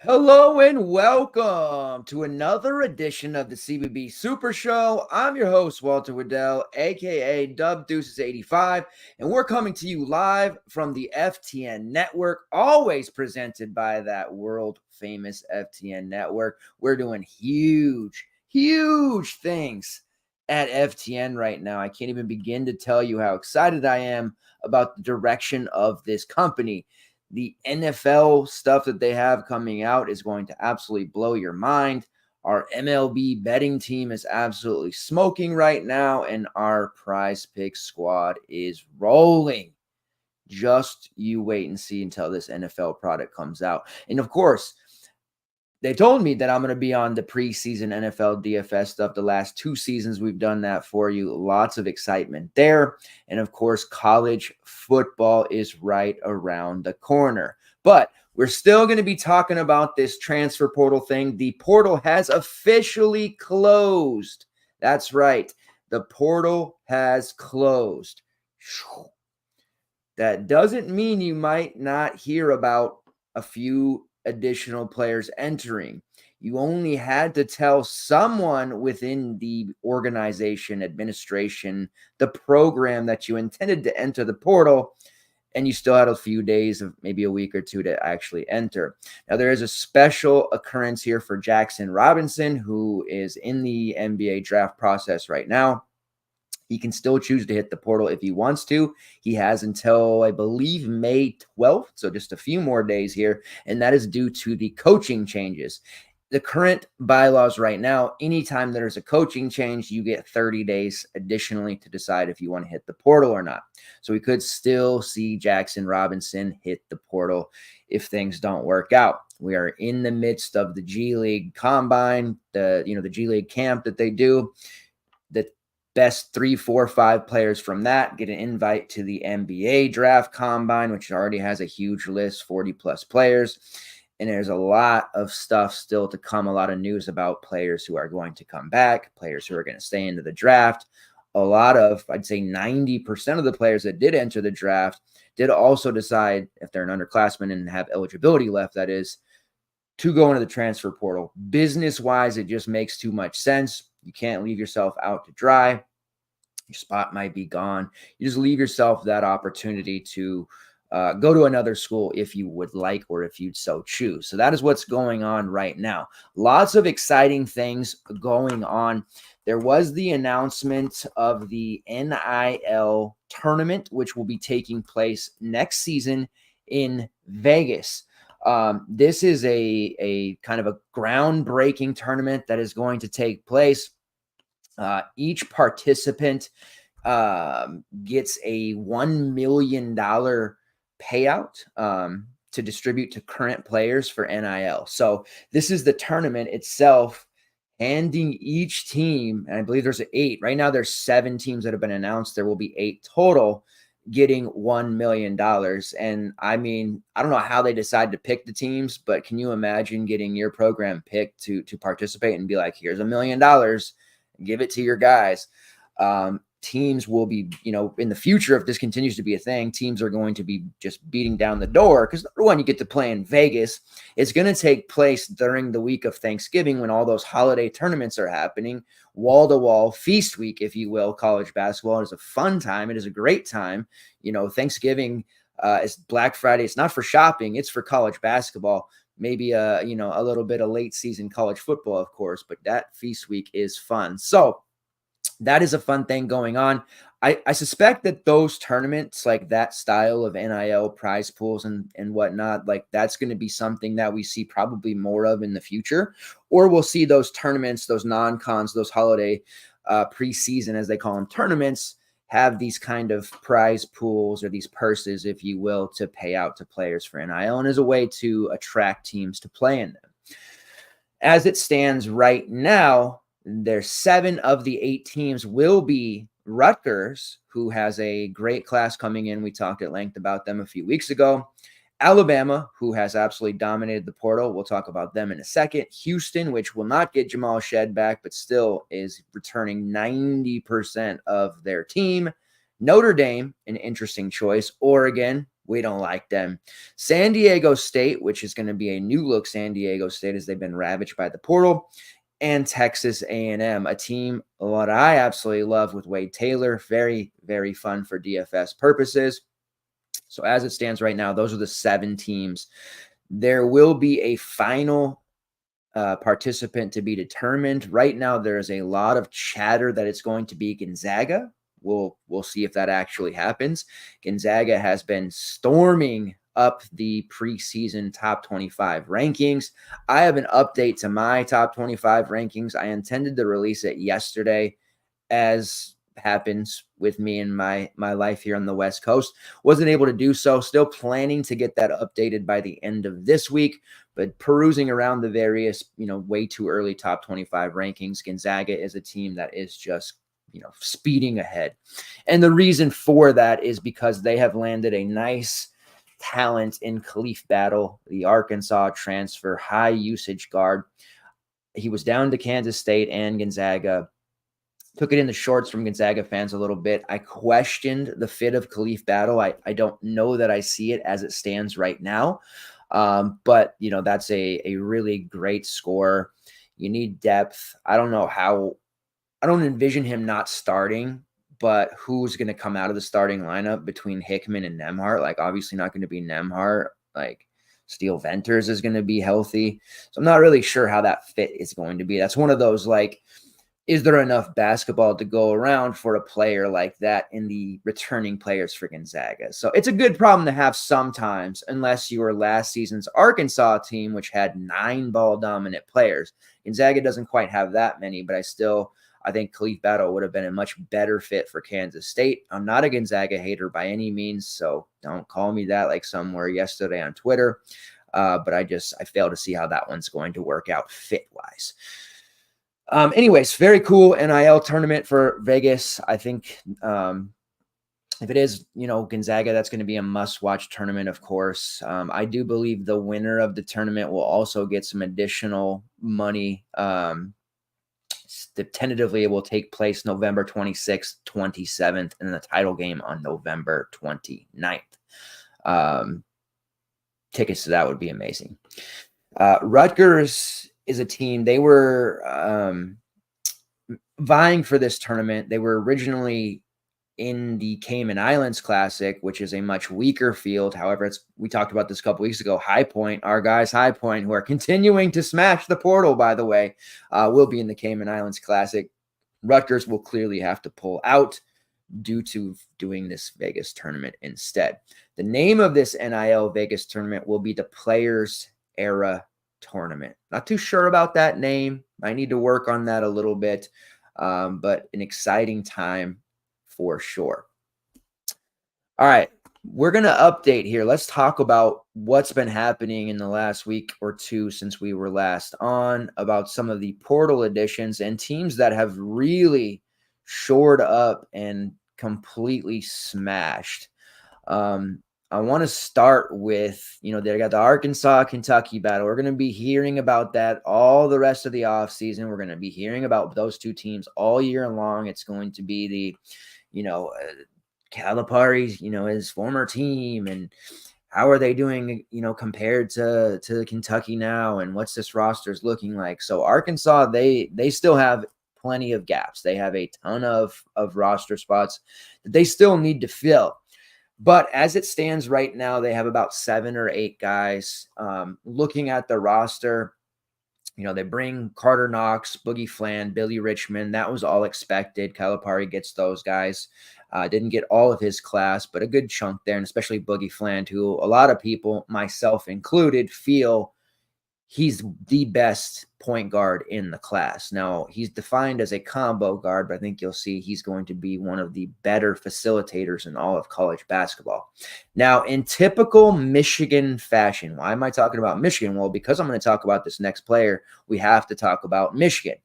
Hello and welcome to another edition of the CBB SuperShow. I'm your host, Walter Waddell, aka Dub Deuces 85, and we're coming to you live from the FTN Network, always presented by that world famous FTN Network. We're doing huge things at FTN right now. I can't even begin to tell you how excited I am about the direction of this company. The NFL stuff that they have coming out is going to absolutely blow your mind. Our MLB betting team is absolutely smoking right now, and our Prize Pick squad is rolling. Just you wait and see until this NFL product comes out. And of course, they told me that I'm going to be on the preseason NFL DFS stuff. The last 2 seasons, we've done that for you. Lots of excitement there. And of course, college football is right around the corner. But we're still going to be talking about this transfer portal thing. The portal has officially closed. That's right. The portal has closed. That doesn't mean you might not hear about a few additional players entering. You only had to tell someone within the organization, administration, the program that you intended to enter the portal, and you still had a few days of maybe a week or two to actually enter. Now, there is a special occurrence here for Jackson Robinson, who is in the NBA draft process right now. He can still choose to hit the portal if he wants to. He has until, I believe, May 12th, so just a few more days here, and that is due to the coaching changes. The current bylaws right now, anytime there's a coaching change, you get 30 days additionally to decide if you want to hit the portal or not. So we could still see Jackson Robinson hit the portal if things don't work out. We are in the midst of the G League Combine, the G League camp that they do. The best 3, 4, 5 players from that get an invite to the NBA draft combine, which already has a huge list, 40 plus players. And there's a lot of stuff still to come, a lot of news about players who are going to come back, players who are going to stay into the draft. A lot of, I'd say 90% of the players that did enter the draft did also decide, if they're an underclassman and have eligibility left, that is, to go into the transfer portal. Business-wise, it just makes too much sense. You can't leave yourself out to dry. Your spot might be gone. You just leave yourself that opportunity to go to another school if you would like, or if you'd so choose. So that is what's going on right now. Lots of exciting things going on. There was the announcement of the NIL tournament, which will be taking place next season in Vegas. This is a kind of a groundbreaking tournament that is going to take place. Each participant gets a $1 million payout to distribute to current players for NIL. So this is the tournament itself, handing each team, and I believe there's 8. Right now there's 7 teams that have been announced. There will be 8 total, getting $1 million. And I mean, I don't know how they decide to pick the teams, but can you imagine getting your program picked to participate and be like, here's $1 million, give it to your guys. Teams will be, in the future, if this continues to be a thing, teams are going to be just beating down the door, because number one, you get to play in Vegas. It's going to take place during the week of Thanksgiving, when all those holiday tournaments are happening, wall-to-wall feast week, if you will. College basketball is a fun time. It is a great time. Thanksgiving is Black Friday. It's not for shopping. It's for college basketball. Maybe a little bit of late season college football, of course, but that feast week is fun. So that is a fun thing going on. I suspect that those tournaments, like that style of NIL prize pools and whatnot, like that's going to be something that we see probably more of in the future, or we'll see those tournaments, those non-cons, those holiday preseason, as they call them, tournaments, have these kind of prize pools or these purses, if you will, to pay out to players for NIL, and as a way to attract teams to play in them. As it stands right now, there's 7 of the 8 teams will be Rutgers, who has a great class coming in. We talked at length about them a few weeks ago. Alabama, who has absolutely dominated the portal. We'll talk about them in a second. Houston, which will not get Jamal Shed back, but still is returning 90% of their team. Notre Dame, an interesting choice. Oregon, we don't like them. San Diego State, which is going to be a new look San Diego State as they've been ravaged by the portal. And Texas A&M, a team what I absolutely love with Wade Taylor. Very, very fun for DFS purposes. So as it stands right now, those are the 7 teams. There will be a final participant to be determined. Right now, there is a lot of chatter that it's going to be Gonzaga. We'll see if that actually happens. Gonzaga has been storming up the preseason top 25 rankings. I have an update to my top 25 rankings. I intended to release it yesterday, as happens with me in my life here on the West Coast. Wasn't able to do so. Still planning to get that updated by the end of this week, but perusing around the various, way too early top 25 rankings, Gonzaga is a team that is just, speeding ahead. And the reason for that is because they have landed a nice talent in Khalif Battle, the Arkansas transfer, high usage guard. He was down to Kansas State and Gonzaga. Took it in the shorts from Gonzaga fans a little bit. I questioned the fit of Khalif Battle. I don't know that I see it as it stands right now. But, that's a really great scorer. You need depth. I don't envision him not starting, but who's going to come out of the starting lineup between Hickman and Nembhard? Like, obviously not going to be Nembhard. Like, Steele Venters is going to be healthy. So I'm not really sure how that fit is going to be. That's one of those, like, is there enough basketball to go around for a player like that in the returning players for Gonzaga? So it's a good problem to have sometimes, unless you were last season's Arkansas team, which had 9 ball-dominant players. Gonzaga doesn't quite have that many, but I think Khalif Battle would have been a much better fit for Kansas State. I'm not a Gonzaga hater by any means, so don't call me that like some were yesterday on Twitter. But I fail to see how that one's going to work out fit-wise. Anyways, very cool NIL tournament for Vegas. I think if it is, Gonzaga, that's going to be a must-watch tournament, of course. I do believe the winner of the tournament will also get some additional money. Tentatively, it will take place November 26th, 27th, and the title game on November 29th. Tickets to that would be amazing. Rutgers is a team. They were vying for this tournament. They were originally in the Cayman Islands Classic, which is a much weaker field. However, we talked about this a couple weeks ago. High Point, our guys High Point, who are continuing to smash the portal, by the way, will be in the Cayman Islands Classic. Rutgers will clearly have to pull out due to doing this Vegas tournament instead. The name of this NIL Vegas tournament will be the Players Era Tournament. Not too sure about that name. I need to work on that a little bit, but an exciting time for sure. All right, we're going to update here. Let's talk about what's been happening in the last week or two since we were last on, about some of the portal additions and teams that have really shored up and completely smashed. I want to start with, they got the Arkansas-Kentucky battle. We're going to be hearing about that all the rest of the offseason. We're going to be hearing about those two teams all year long. It's going to be the, Calipari's, his former team, and how are they doing, compared to Kentucky now, and what's this roster's looking like. So Arkansas, they still have plenty of gaps. They have a ton of roster spots that they still need to fill. But as it stands right now, they have about 7 or 8 guys. Looking at the roster, they bring Carter Knox, Boogie Fland, Billy Richmond. That was all expected. Calipari gets those guys. Didn't get all of his class, but a good chunk there, and especially Boogie Fland, who a lot of people, myself included, feel he's the best point guard in the class. Now, he's defined as a combo guard, but I think you'll see he's going to be one of the better facilitators in all of college basketball. Now, in typical Michigan fashion, why am I talking about Michigan? Well, because I'm going to talk about this next player, we have to talk about Michigan.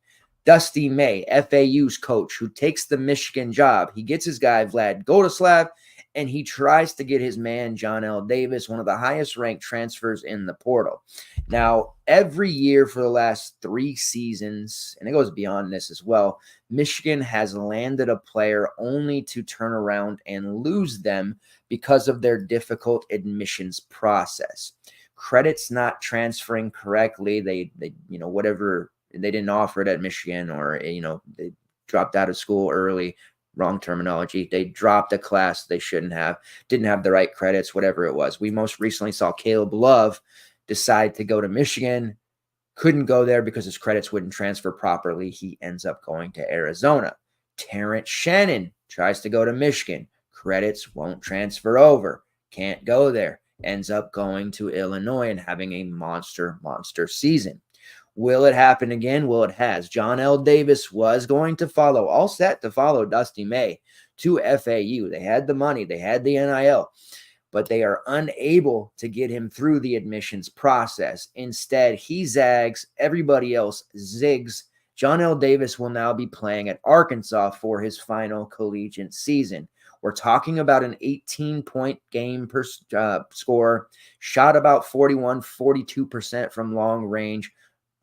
Dusty May, FAU's coach, who takes the Michigan job. He gets his guy, Vlad Gotislav, and he tries to get his man, John L. Davis, one of the highest ranked transfers in the portal. Now, every year for the last 3 seasons, and it goes beyond this as well, Michigan has landed a player only to turn around and lose them because of their difficult admissions process. Credits not transferring correctly, they whatever, they didn't offer it at Michigan, or they dropped out of school early. Wrong terminology. They dropped a class they shouldn't have, didn't have the right credits, whatever it was. We most recently saw Caleb Love decide to go to Michigan, couldn't go there because his credits wouldn't transfer properly. He ends up going to Arizona. Terrence Shannon tries to go to Michigan. Credits won't transfer over. Can't go there. Ends up going to Illinois and having a monster season. Will it happen again? Well, it has. John L. Davis was going to follow, all set to follow Dusty May to FAU. They had the money. They had the NIL, but they are unable to get him through the admissions process. Instead, he zags. Everybody else zigs. John L. Davis will now be playing at Arkansas for his final collegiate season. We're talking about an 18-point game per score, shot about 42% from long range.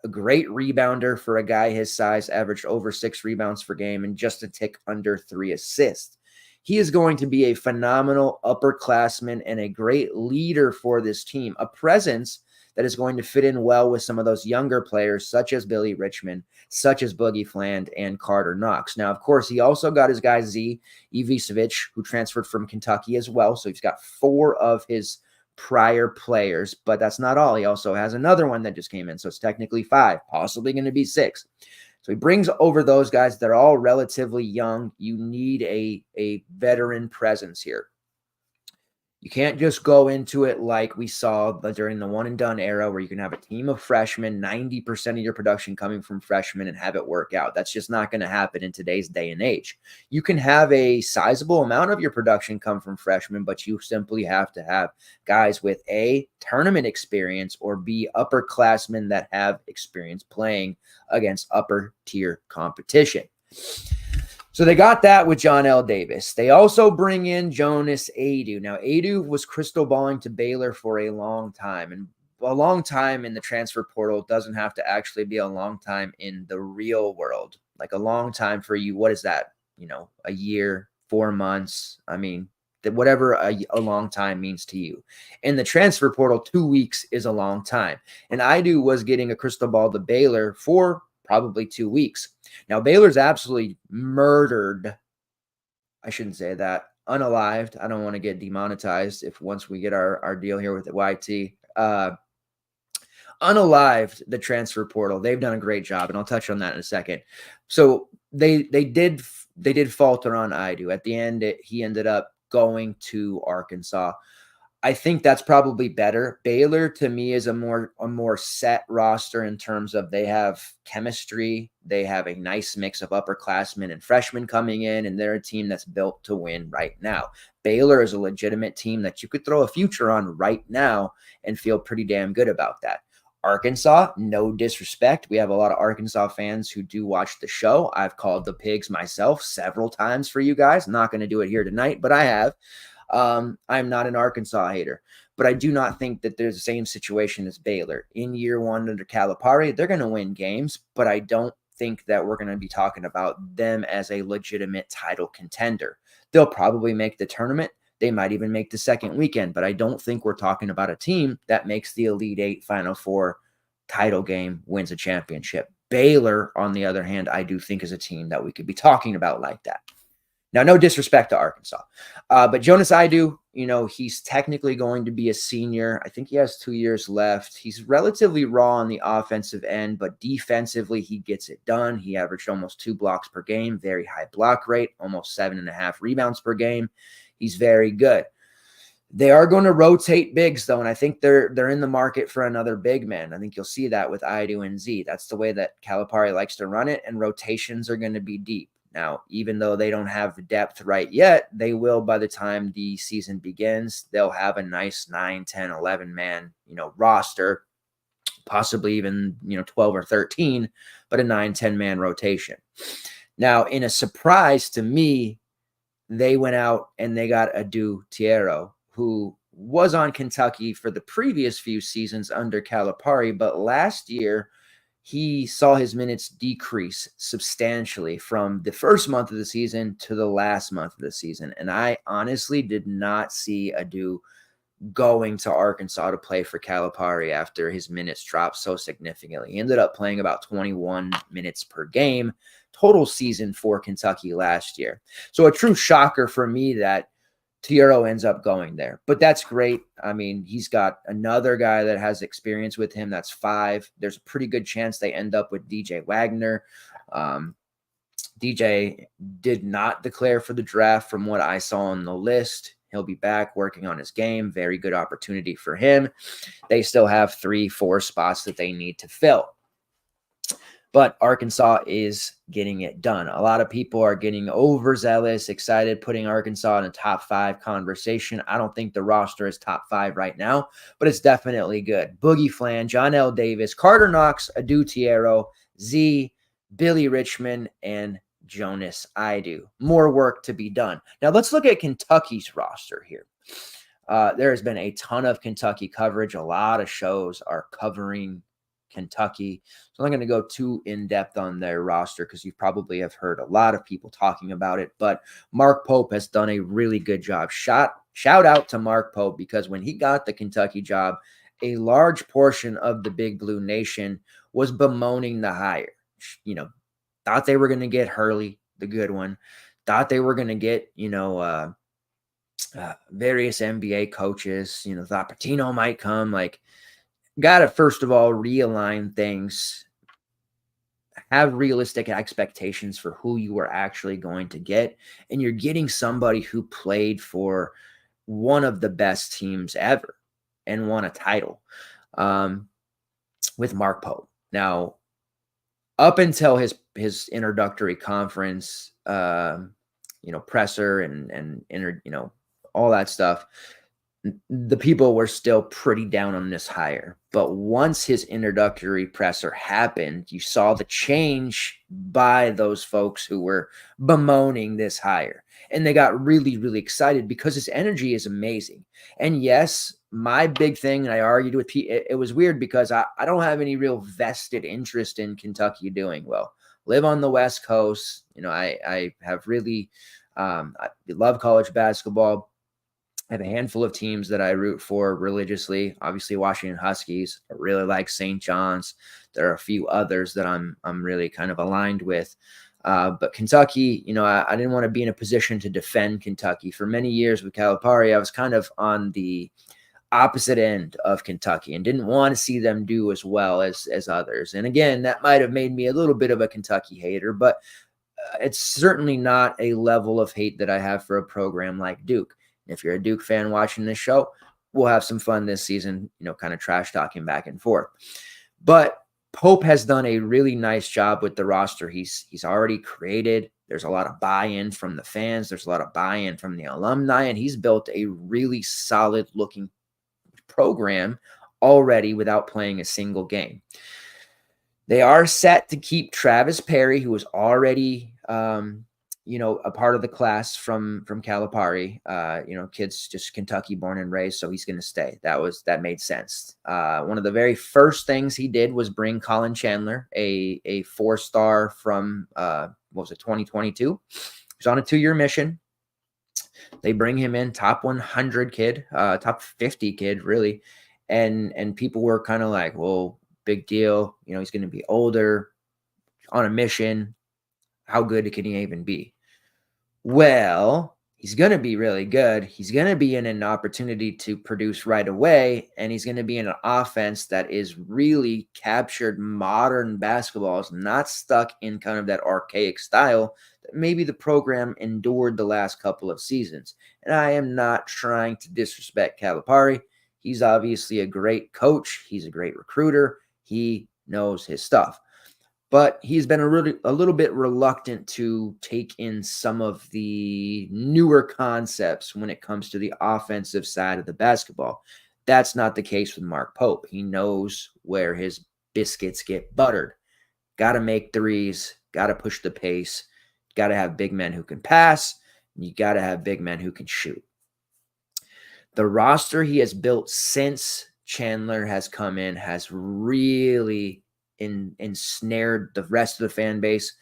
A great rebounder for a guy his size, averaged over 6 rebounds per game and just a tick under 3 assists. He is going to be a phenomenal upperclassman and a great leader for this team, a presence that is going to fit in well with some of those younger players, such as Billy Richmond, such as Boogie Fland, and Carter Knox. Now, of course, he also got his guy Z Ivicevic, who transferred from Kentucky as well, so he's got 4 of his prior players, but that's not all. He also has another one that just came in, so it's technically 5, possibly going to be 6. So he brings over those guys. They're all relatively young. You need a veteran presence here. You can't just go into it like we saw during the one and done era, where you can have a team of freshmen, 90% of your production coming from freshmen, and have it work out. That's just not going to happen in today's day and age. You can have a sizable amount of your production come from freshmen, but you simply have to have guys with A, tournament experience, or B, upperclassmen that have experience playing against upper tier competition. So they got that with John L. Davis. They also bring in Jonas Aidoo. Now, Aidoo was crystal balling to Baylor for a long time. And a long time in the transfer portal doesn't have to actually be a long time in the real world. Like a long time for you, what is that? A year, 4 months. I mean, whatever a long time means to you. In the transfer portal, 2 weeks is a long time. And Aidoo was getting a crystal ball to Baylor for probably 2 weeks. Now, Baylor's absolutely murdered. I shouldn't say that. Unalived. I don't want to get demonetized once we get our deal here with the YT. Unalived the transfer portal. They've done a great job, and I'll touch on that in a second. So they did falter on Aidoo. At the end, he ended up going to Arkansas. I think that's probably better. Baylor, to me, is a more set roster in terms of they have chemistry. They have a nice mix of upperclassmen and freshmen coming in, and they're a team that's built to win right now. Baylor is a legitimate team that you could throw a future on right now and feel pretty damn good about that. Arkansas, no disrespect. We have a lot of Arkansas fans who do watch the show. I've called the Pigs myself several times for you guys. I'm not going to do it here tonight, but I have. I'm not an Arkansas hater, but I do not think that there's the same situation as Baylor. In year 1 under Calipari, they're going to win games, but I don't think that we're going to be talking about them as a legitimate title contender. They'll probably make the tournament. They might even make the second weekend, but I don't think we're talking about a team that makes the Elite 8, Final 4 title game, wins a championship. Baylor, on the other hand, I do think is a team that we could be talking about like that. Now, no disrespect to Arkansas, but Jonas Aidoo, he's technically going to be a senior. I think he has 2 years left. He's relatively raw on the offensive end, but defensively, he gets it done. He averaged almost 2 blocks per game, very high block rate, almost 7.5 rebounds per game. He's very good. They are going to rotate bigs though, and I think they're in the market for another big man. I think you'll see that with Idu and Z. That's the way that Calipari likes to run it, and rotations are going to be deep. Now, even though they don't have the depth right yet, they will by the time the season begins. They'll have a nice 9, 10, 11 man, roster, possibly even, 12 or 13, but a 9, 10 man rotation. Now, in a surprise to me, they went out and they got Adu Tiero, who was on Kentucky for the previous few seasons under Calipari, but last year he saw his minutes decrease substantially from the first month of the season to the last month of the season. And I honestly did not see Adu going to Arkansas to play for Calipari after his minutes dropped so significantly. He ended up playing about 21 minutes per game total season for Kentucky last year. So a true shocker for me that Tiero ends up going there. But that's great. I mean, he's got another guy that has experience with him. That's 5. There's a pretty good chance they end up with DJ Wagner. DJ did not declare for the draft from what I saw on the list. He'll be back working on his game. Very good opportunity for him. They still have 3, 4 spots that they need to fill. But Arkansas is getting it done. A lot of people are getting overzealous, excited, putting Arkansas in a top 5 conversation. I don't think the roster is top 5 right now, but it's definitely good. Boogie Flan, John L. Davis, Carter Knox, Adu Tiero, Z, Billy Richmond, and Jonas Idu. More work to be done. Now let's look at Kentucky's roster here. There has been a ton of Kentucky coverage. A lot of shows are covering Kentucky. So I'm not going to go too in-depth on their roster because you probably have heard a lot of people talking about it. But Mark Pope has done a really good job. Shout out to Mark Pope, because when he got the Kentucky job, a large portion of the Big Blue Nation was bemoaning the hire. Thought they were going to get Hurley, the good one. Thought they were going to get, various NBA coaches. Thought Pitino might come. Got to, first of all, realign things. Have realistic expectations for who you are actually going to get. And you're getting somebody who played for one of the best teams ever and won a title with Mark Pope. Now, up until his introductory conference, presser and all that stuff, the people were still pretty down on this hire. But once his introductory presser happened, you saw the change by those folks who were bemoaning this hire. And they got really, really excited because his energy is amazing. And yes, my big thing, and I argued with Pete, it was weird because I don't have any real vested interest in Kentucky doing well. Live on the West Coast. I have really, I love college basketball. I have a handful of teams that I root for religiously. Obviously, Washington Huskies. I really like St. John's. There are a few others that I'm really kind of aligned with. But Kentucky, I didn't want to be in a position to defend Kentucky. For many years with Calipari, I was kind of on the opposite end of Kentucky and didn't want to see them do as well as others. And again, that might have made me a little bit of a Kentucky hater, but it's certainly not a level of hate that I have for a program like Duke. If you're a Duke fan watching this show, we'll have some fun this season, kind of trash talking back and forth. But Pope has done a really nice job with the roster he's already created. There's a lot of buy-in from the fans. There's a lot of buy-in from the alumni, and he's built a really solid-looking program already without playing a single game. They are set to keep Travis Perry, who was already a part of the class from Calipari. Kid's just Kentucky born and raised, so he's going to stay. That made sense. One of the very first things he did was bring Colin Chandler, a 4-star from 2022. He's on a 2-year mission. They bring him in, top 100 kid, top 50 kid, really, and people were kind of like, well, big deal. He's going to be older, on a mission. How good can he even be? Well, he's going to be really good. He's going to be in an opportunity to produce right away, and he's going to be in an offense that is really captured modern basketball. Is not stuck in kind of that archaic style maybe the program endured the last couple of seasons. And I am not trying to disrespect Calipari. He's obviously a great coach. He's a great recruiter. He knows his stuff. But he's been a little bit reluctant to take in some of the newer concepts when it comes to the offensive side of the basketball. That's not the case with Mark Pope. He knows where his biscuits get buttered. Got to make threes, got to push the pace, got to have big men who can pass, and you got to have big men who can shoot. The roster he has built since Chandler has come in has really ensnared the rest of the fan base.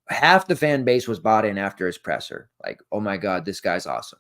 Half the fan base was bought in after his presser. Like, oh my God, this guy's awesome.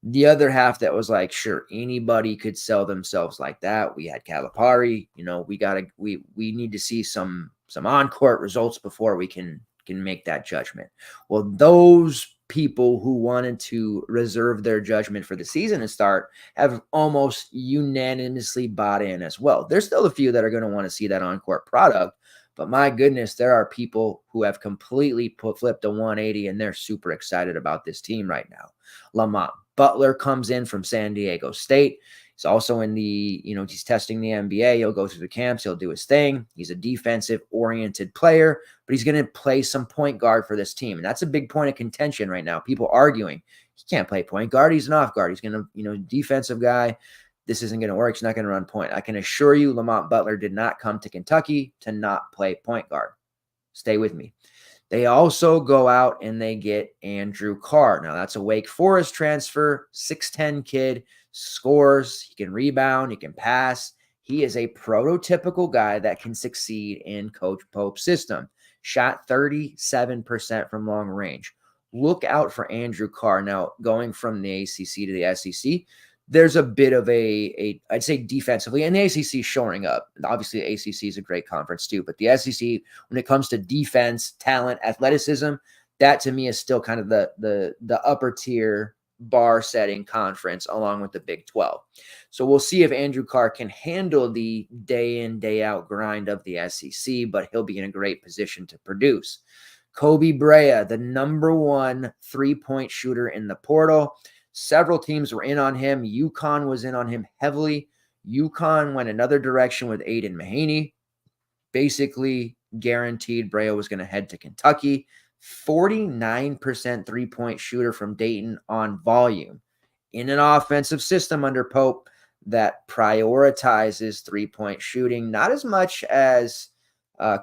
The other half that was like, sure, anybody could sell themselves like that. We had Calipari, we need to see some on-court results before we can make that judgment. Well, those people who wanted to reserve their judgment for the season to start have almost unanimously bought in as well. There's still a few that are going to want to see that on-court product, but my goodness, there are people who have completely flipped a 180 and they're super excited about this team right now. Lamont Butler comes in from San Diego State. He's also in he's testing the NBA. He'll go through the camps. He'll do his thing. He's a defensive-oriented player, but he's going to play some point guard for this team. And that's a big point of contention right now. People arguing, he can't play point guard. He's an off guard. He's going to, defensive guy. This isn't going to work. He's not going to run point. I can assure you Lamont Butler did not come to Kentucky to not play point guard. Stay with me. They also go out and they get Andrew Carr. Now, that's a Wake Forest transfer, 6'10 kid, scores, he can rebound, he can pass. He is a prototypical guy that can succeed in Coach Pope's system. Shot 37% from long range. Look out for Andrew Carr. Now, going from the ACC to the SEC, there's a bit of I'd say defensively, and the ACC is shoring up. Obviously, the ACC is a great conference too, but the SEC, when it comes to defense, talent, athleticism, that to me is still kind of the upper tier bar setting conference along with the Big 12. So we'll see if Andrew Carr can handle the day in, day out grind of the SEC, but he'll be in a great position to produce. Kobe Brea, the number one three-point shooter in the portal. Several teams were in on him. UConn was in on him heavily. UConn went another direction with Aiden Mahaney. Basically guaranteed Brea was going to head to Kentucky. 49% three-point shooter from Dayton on volume. In an offensive system under Pope that prioritizes three-point shooting, not as much as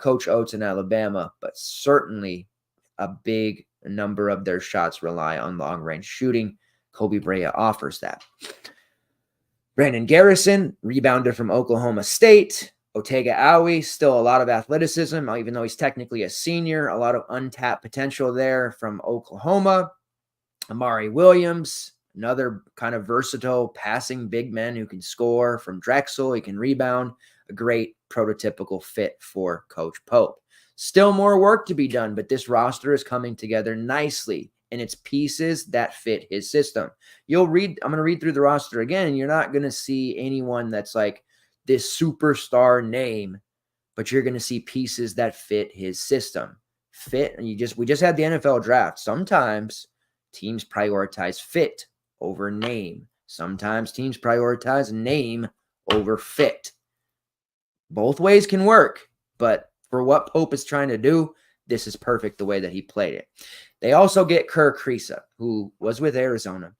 Coach Oates in Alabama, but certainly a big number of their shots rely on long-range shooting. Kobe Brea offers that. Brandon Garrison, rebounder from Oklahoma State. Otega Awi, still a lot of athleticism, even though he's technically a senior. A lot of untapped potential there from Oklahoma. Amari Williams, another kind of versatile passing big man who can score from Drexel. He can rebound. A great prototypical fit for Coach Pope. Still more work to be done, but this roster is coming together nicely, and it's pieces that fit his system. I'm going to read through the roster again, and you're not going to see anyone that's like this superstar name, but you're going to see pieces that fit his system. We just had the NFL draft. Sometimes teams prioritize fit over name. Sometimes teams prioritize name over fit. Both ways can work, but for what Pope is trying to do, this is perfect the way that he played it. They also get Kerr Kriisa, who was with Arizona,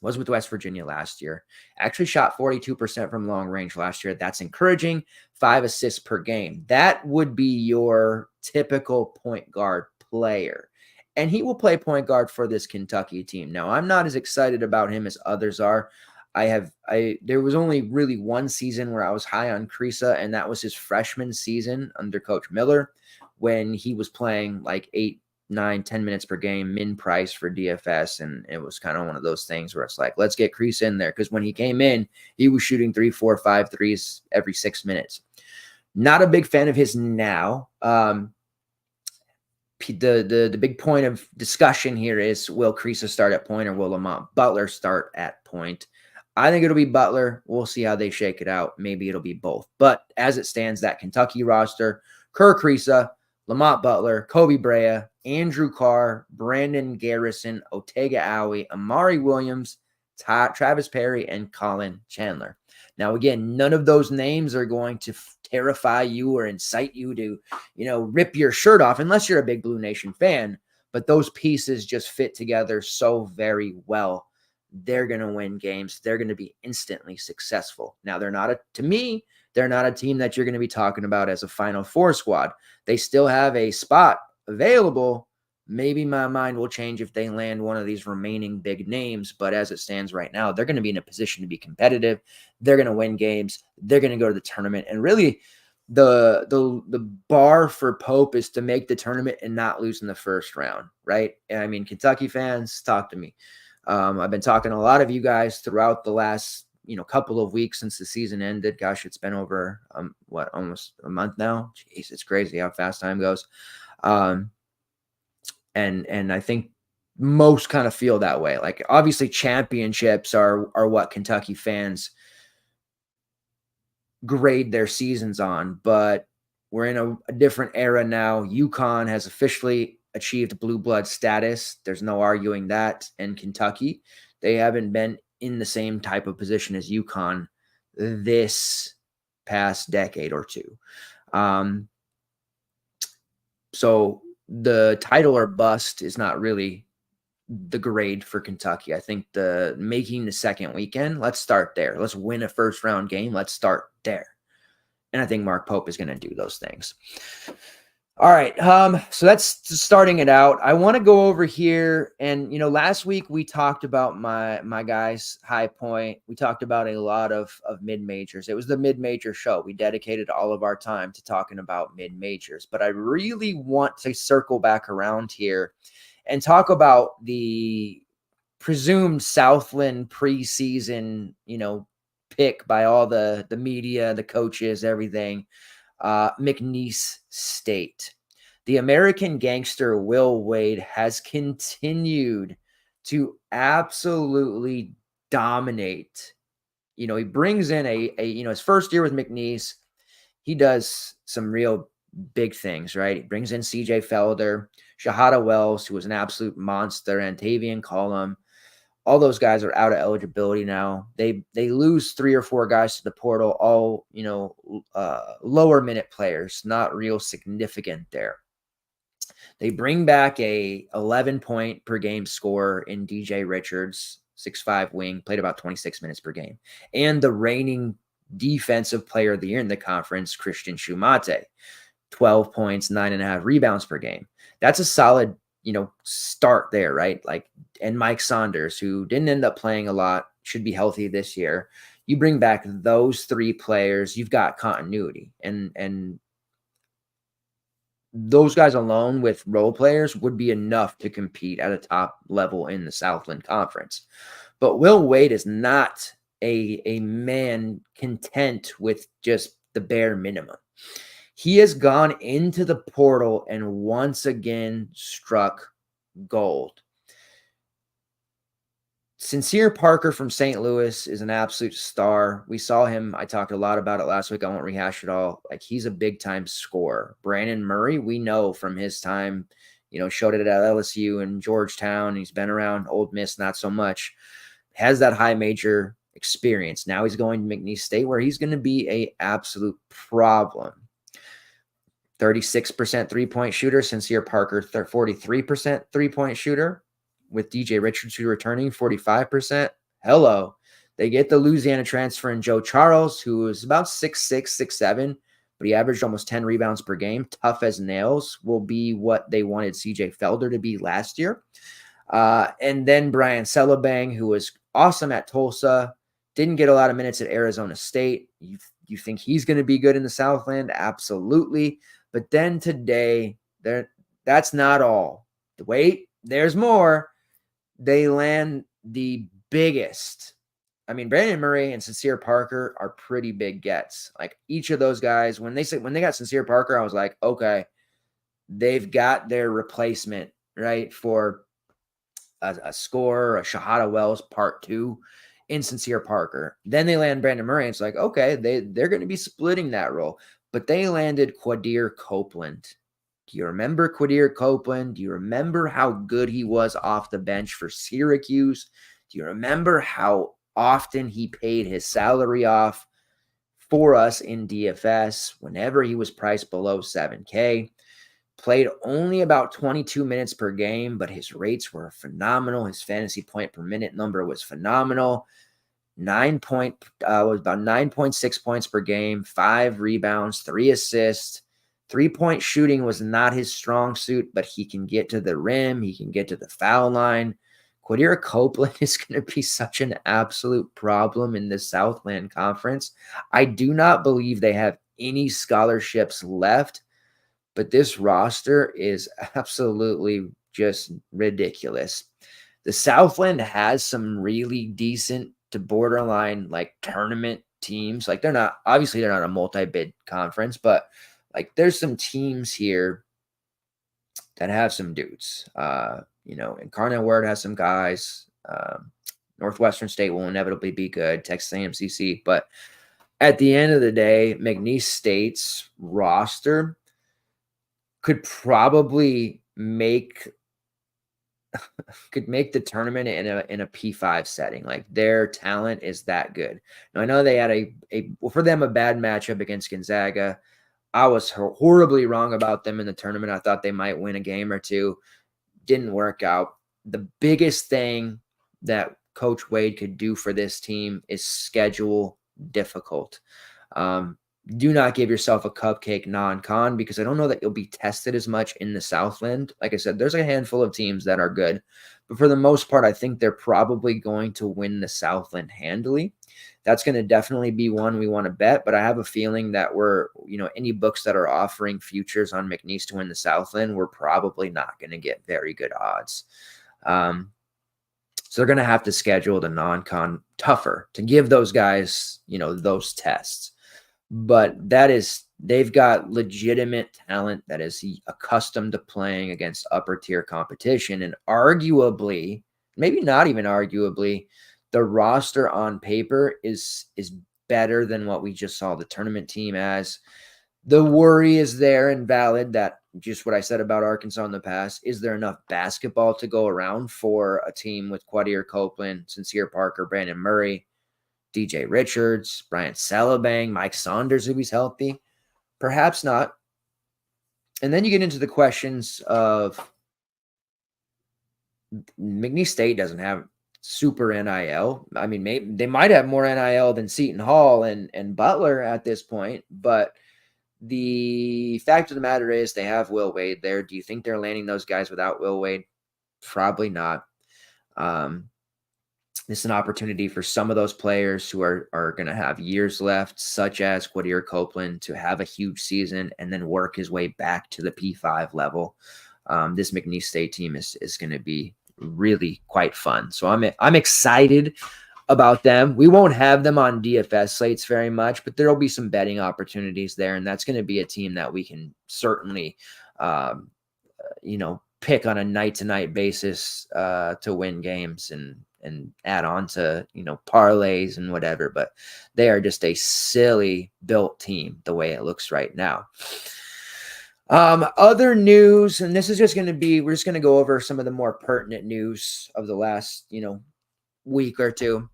was with West Virginia last year, actually shot 42% from long range last year. That's encouraging. 5 assists per game. That would be your typical point guard player. And he will play point guard for this Kentucky team. Now, I'm not as excited about him as others are. There was only really one season where I was high on Kriisa, and that was his freshman season under Coach Miller, when he was playing like 8, 9, 10 minutes per game, min price for DFS. And it was kind of one of those things where it's like, let's get Kriisa in there. Because when he came in, he was shooting 3, 4, 5 threes every 6 minutes. Not a big fan of his now. The big point of discussion here is, will Kriisa start at point or will Lamont Butler start at point? I think it'll be Butler. We'll see how they shake it out. Maybe it'll be both. But as it stands, that Kentucky roster, Kerr Kriisa, Lamont Butler, Kobe Brea, Andrew Carr, Brandon Garrison, Otega Owie, Amari Williams, Travis Perry, and Colin Chandler. Now, again, none of those names are going to terrify you or incite you to, rip your shirt off unless you're a big Blue Nation fan. But those pieces just fit together so very well. They're going to win games. They're going to be instantly successful. Now, they're not a team that you're going to be talking about as a Final Four squad. They still have a spot available. Maybe my mind will change if they land one of these remaining big names, but as it stands right now, they're going to be in a position to be competitive. They're going to win games. They're going to go to the tournament. And really, the bar for Pope is to make the tournament and not lose in the first round, right? I mean, Kentucky fans, talk to me. I've been talking to a lot of you guys throughout the last couple of weeks since the season ended. Gosh, it's been over almost a month now. Jeez, it's crazy how fast time goes. And I think most kind of feel that way. Like, obviously championships are what Kentucky fans grade their seasons on, but we're in a different era now. UConn has officially achieved blue blood status. There's no arguing that. And Kentucky, they haven't been in the same type of position as UConn this past decade or two. So the title or bust is not really the grade for Kentucky. I think the making the second weekend, let's start there. Let's win a first round game. Let's start there. And I think Mark Pope is going to do those things. All right. So that's starting it out. I want to go over here. And, last week we talked about my guys' high point. We talked about a lot of mid-majors. It was the mid-major show. We dedicated all of our time to talking about mid-majors. But I really want to circle back around here and talk about the presumed Southland preseason, pick by all the media, the coaches, everything. McNeese State. The American gangster Will Wade has continued to absolutely dominate. He brings in his first year with McNeese. He does some real big things, right? He brings in CJ Felder, Shahada Wells, who was an absolute monster, and Tavian Cullum. All those guys are out of eligibility now. They lose 3 or 4 guys to the portal, all, lower minute players, not real significant there. They bring back a 11-point per game scorer in DJ Richards, 6'5" wing, played about 26 minutes per game. And the reigning defensive player of the year in the conference, Christian Shumate, 12 points, 9.5 rebounds per game. That's a solid start there, right? And Mike Saunders, who didn't end up playing a lot, should be healthy this year. You bring back those 3 players, you've got continuity. And those guys alone with role players would be enough to compete at a top level in the Southland Conference. But Will Wade is not a man content with just the bare minimum. He has gone into the portal and once again struck gold. Sincere Parker from St. Louis is an absolute star. We saw him. I talked a lot about it last week. I won't rehash it all. He's a big-time scorer. Brandon Murray, we know from his time, showed it at LSU and Georgetown. He's been around Ole Miss, not so much. Has that high major experience. Now he's going to McNeese State, where he's going to be an absolute problem. 36% three-point shooter. Sincere Parker, 43% three-point shooter. With DJ Richards, who returning 45%. Hello. They get the Louisiana transfer in Joe Charles, who is about 6'6", 6'7", but he averaged almost 10 rebounds per game. Tough as nails. Will be what they wanted CJ Felder to be last year. And then Brian Celebang, who was awesome at Tulsa, didn't get a lot of minutes at Arizona State. You think he's going to be good in the Southland? Absolutely. But then today, that's not all. Wait, there's more. They land the biggest. I mean, Brandon Murray and Sincere Parker are pretty big gets. Each of those guys, when they got Sincere Parker, I was like, okay, they've got their replacement, right, for a scorer, a Shahada Wells part 2 in Sincere Parker. Then they land Brandon Murray, and it's like, okay, they're going to be splitting that role. But they landed Quadir Copeland Do you remember Quadir Copeland? Do you remember how good he was off the bench for Syracuse? Do you remember how often he paid his salary off for us in DFS whenever he was priced below 7K? Played only about 22 minutes per game, but his rates were phenomenal. His fantasy point per minute number was phenomenal. Was about 9.6 points per game, 5 rebounds, 3 assists. 3-point shooting was not his strong suit, but he can get to the rim. He can get to the foul line. Quadir Copeland is going to be such an absolute problem in the Southland Conference. I do not believe they have any scholarships left, but this roster is absolutely just ridiculous. The Southland has some really decent to borderline like tournament teams. Like they're not a multi-bid conference, but like there's some teams here that have some dudes. Incarnate Word has some guys. Northwestern State will inevitably be good. Texas A&M, but at the end of the day, McNeese State's roster could probably make the tournament in a P5 setting. Like their talent is that good. Now I know they had for them a bad matchup against Gonzaga. I was horribly wrong about them in the tournament. I thought they might win a game or two. Didn't work out. The biggest thing that Coach Wade could do for this team is schedule difficult. Do not give yourself a cupcake non-con because I don't know that you'll be tested as much in the Southland. Like I said, there's a handful of teams that are good, but for the most part, I think they're probably going to win the Southland handily. That's going to definitely be one we want to bet, but I have a feeling that any books that are offering futures on McNeese to win the Southland, we're probably not going to get very good odds. So they're going to have to schedule the non-con tougher to give those guys, those tests. But they've got legitimate talent that is accustomed to playing against upper tier competition. And arguably, maybe not even arguably, the roster on paper is better than what we just saw the tournament team as. The worry is there and valid that just what I said about Arkansas in the past. Is there enough basketball to go around for a team with Quadir Copeland, Sincere Parker, Brandon Murray, DJ Richards, Brian Salabang, Mike Saunders, if he's healthy? Perhaps not. And then you get into the questions of McNeese State doesn't have super NIL. I mean, maybe they might have more NIL than Seton Hall and Butler at this point, but the fact of the matter is they have Will Wade there. Do you think they're landing those guys without Will Wade? Probably not. This is an opportunity for some of those players who are going to have years left, such as Quadir Copeland, to have a huge season and then work his way back to the P5 level. This McNeese State team is going to be really quite fun. So I'm excited about them. We won't have them on DFS slates very much, but there'll be some betting opportunities there, and that's going to be a team that we can certainly, pick on a night-to-night basis to win games and add on to, parlays and whatever, but they are just a silly built team the way it looks right now. Other news, and this is just going to be, we're just going to go over some of the more pertinent news of the last, week or two.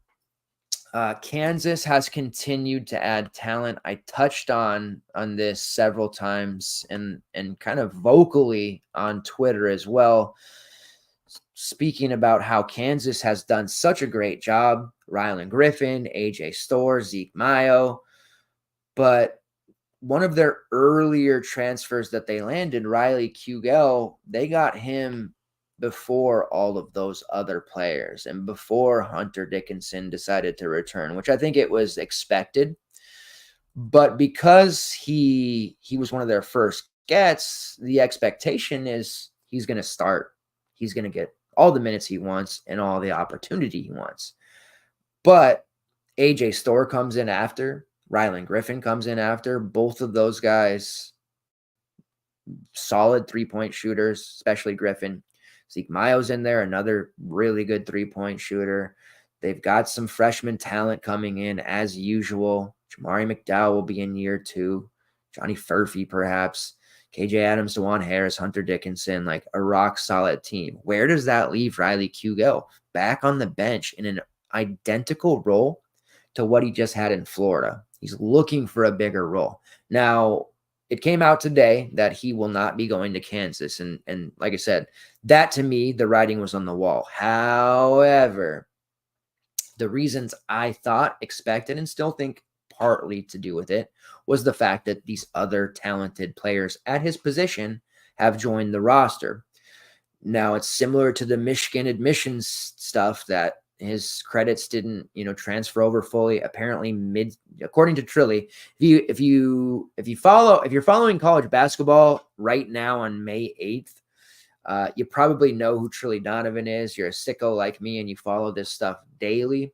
Kansas has continued to add talent. I touched on this several times and kind of vocally on Twitter as well, speaking about how Kansas has done such a great job. Rylan Griffin, AJ Storr, Zeke Mayo. But one of their earlier transfers that they landed, Riley Kugel, they got him before all of those other players and before Hunter Dickinson decided to return, which I think it was expected. But because he was one of their first gets, the expectation is he's going to start. He's going to get all the minutes he wants and all the opportunity he wants. But AJ Storr comes in after. Rylan Griffin comes in after. Both of those guys, solid three-point shooters, especially Griffin. Zeke Mayo's in there, another really good three-point shooter. They've got some freshman talent coming in as usual. Jamari McDowell will be in year 2. Johnny Furphy, perhaps. KJ Adams, DeJuan Harris, Hunter Dickinson, like a rock solid team. Where does that leave Riley Q go? Back on the bench in an identical role to what he just had in Florida. He's looking for a bigger role. Now, it came out today that he will not be going to Kansas. And like I said, that to me, the writing was on the wall. However, the reasons I thought, expected, and still think partly to do with it was the fact that these other talented players at his position have joined the roster. Now, it's similar to the Michigan admissions stuff that his credits didn't, transfer over fully. Apparently, according to Trilly, if you're following college basketball right now on May 8th, you probably know who Trilly Donovan is. You're a sicko like me, and you follow this stuff daily.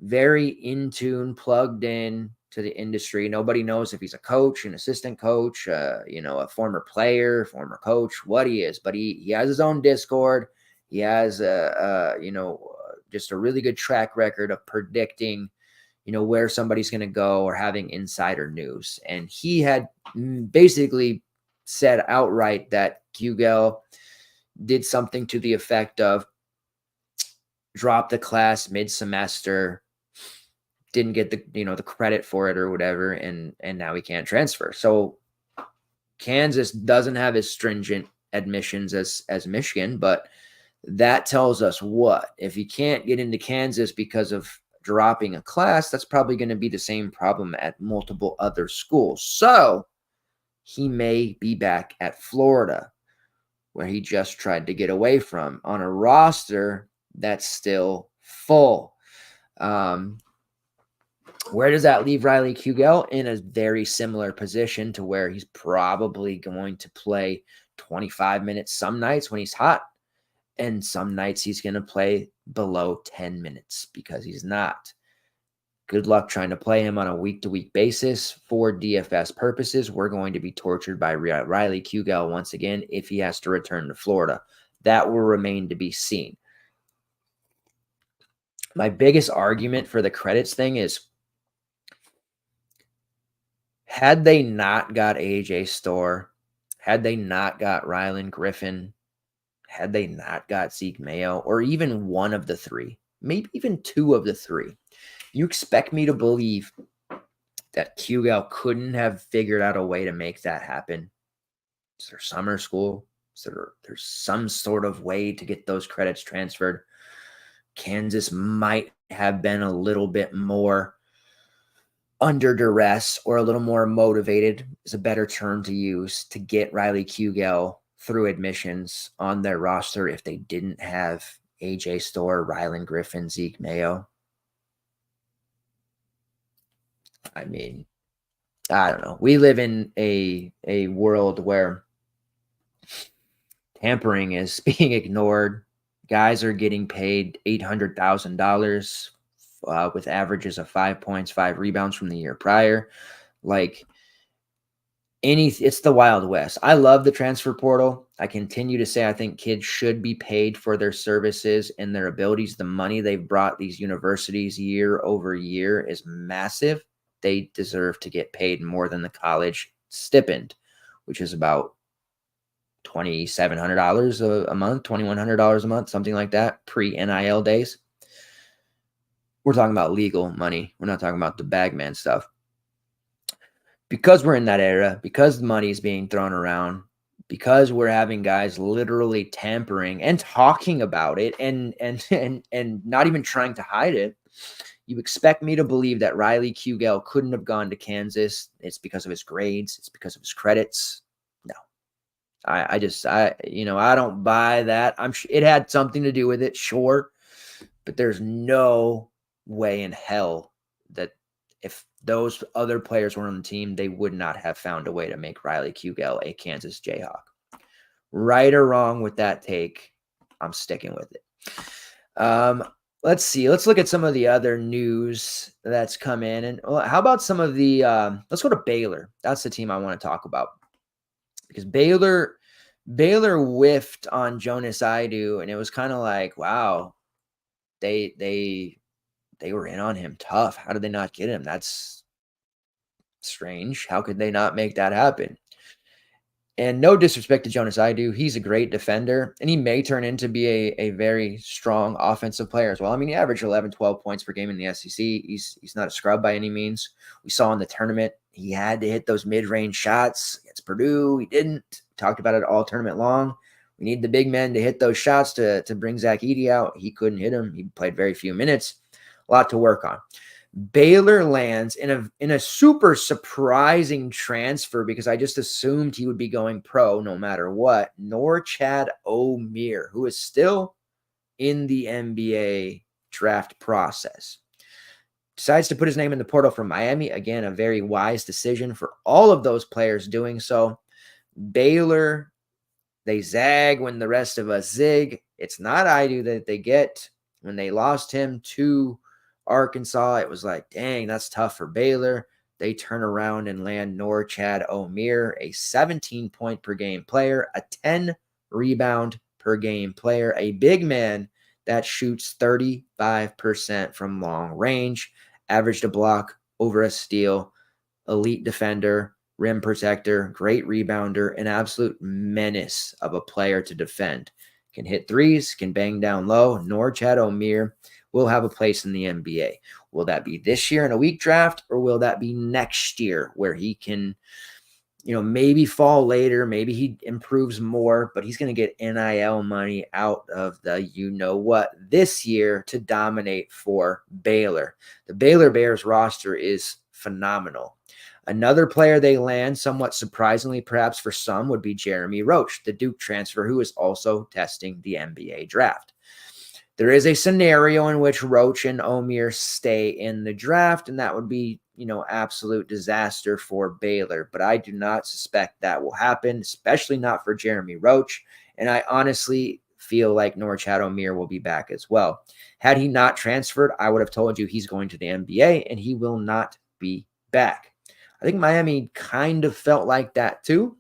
Very in tune, plugged in to the industry. Nobody knows if he's a coach, an assistant coach, a former player, former coach, what he is. But he has his own Discord. He has just a really good track record of predicting, where somebody's going to go or having insider news. And he had basically said outright that Kugel did something to the effect of drop the class mid-semester, didn't get the credit for it or whatever, and now he can't transfer. So Kansas doesn't have as stringent admissions as Michigan, but that tells us what? If he can't get into Kansas because of dropping a class, that's probably going to be the same problem at multiple other schools. So he may be back at Florida, where he just tried to get away from, on a roster that's still full. Where does that leave Riley Kugel? In a very similar position to where he's probably going to play 25 minutes some nights when he's hot, and some nights he's going to play below 10 minutes because he's not. Good luck trying to play him on a week-to-week basis for DFS purposes. We're going to be tortured by Riley Kugel once again if he has to return to Florida. That will remain to be seen. My biggest argument for the credits thing is, had they not got AJ Storr, had they not got Rylan Griffin, had they not got Zeke Mayo, or even one of the three, maybe even two of the three, you expect me to believe that Kugel couldn't have figured out a way to make that happen? Is there summer school? There's some sort of way to get those credits transferred? Kansas might have been a little bit more under duress, or a little more motivated is a better term to use, to get Riley Kugel through admissions on their roster if they didn't have AJ Storr, Rylan Griffin, Zeke Mayo. I mean, I don't know. We live in a world where tampering is being ignored. Guys are getting paid $800,000 with averages of 5 points, 5 rebounds from the year prior. Like, it's the Wild West. I love the transfer portal. I continue to say I think kids should be paid for their services and their abilities. The money they've brought these universities year over year is massive. They deserve to get paid more than the college stipend, which is about $2,700 a month, $2,100 a month, something like that, pre-NIL days. We're talking about legal money. We're not talking about the bagman stuff. Because we're in that era, because the money is being thrown around, because we're having guys literally tampering and talking about it and not even trying to hide it, you expect me to believe that Riley Kugel couldn't have gone to Kansas. It's because of his grades. It's because of his credits. No, I don't buy that. I'm sure it had something to do with it, sure, but there's no way in hell that if those other players were on the team, they would not have found a way to make Riley Kugel a Kansas Jayhawk. Right or wrong with that take, I'm sticking with it. Let's see. Let's look at some of the other news that's come in. And how about some of the let's go to Baylor. That's the team I want to talk about, because Baylor whiffed on Jonas Idu, and it was kind of like, wow, they were in on him tough. How did they not get him? That's strange. How could they not make that happen? And no disrespect to Jonas Idu, he's a great defender, and he may turn into be a very strong offensive player as well. I mean, he averaged 11, 12 points per game in the SEC. He's not a scrub by any means. We saw in the tournament, he had to hit those mid-range shots against Purdue. He didn't. We talked about it all tournament long. We need the big men to hit those shots to bring Zach Edey out. He couldn't hit him. He played very few minutes. A lot to work on. Baylor lands in a super surprising transfer because I just assumed he would be going pro no matter what. Norchad Omier, who is still in the NBA draft process, decides to put his name in the portal from Miami. Again, a very wise decision for all of those players doing so. Baylor, they zag when the rest of us zig. It's not Idu that they get. When they lost him to Arkansas, it was like, dang, that's tough for Baylor. They turn around and land Norchad Omier, a 17-point per game player, a 10-rebound per game player, a big man that shoots 35% from long range, averaged a block, over a steal, elite defender, rim protector, great rebounder, an absolute menace of a player to defend. Can hit threes, can bang down low. Norchad Omier will have a place in the NBA. Will that be this year in a weak draft, or will that be next year where he can, maybe fall later, maybe he improves more, but he's going to get NIL money out of the this year to dominate for Baylor. The Baylor Bears roster is phenomenal. Another player they land, somewhat surprisingly perhaps for some, would be Jeremy Roach, the Duke transfer, who is also testing the NBA draft. There is a scenario in which Roach and Omier stay in the draft, and that would be, absolute disaster for Baylor. But I do not suspect that will happen, especially not for Jeremy Roach. And I honestly feel like Norchad Omier will be back as well. Had he not transferred, I would have told you he's going to the NBA, and he will not be back. I think Miami kind of felt like that too.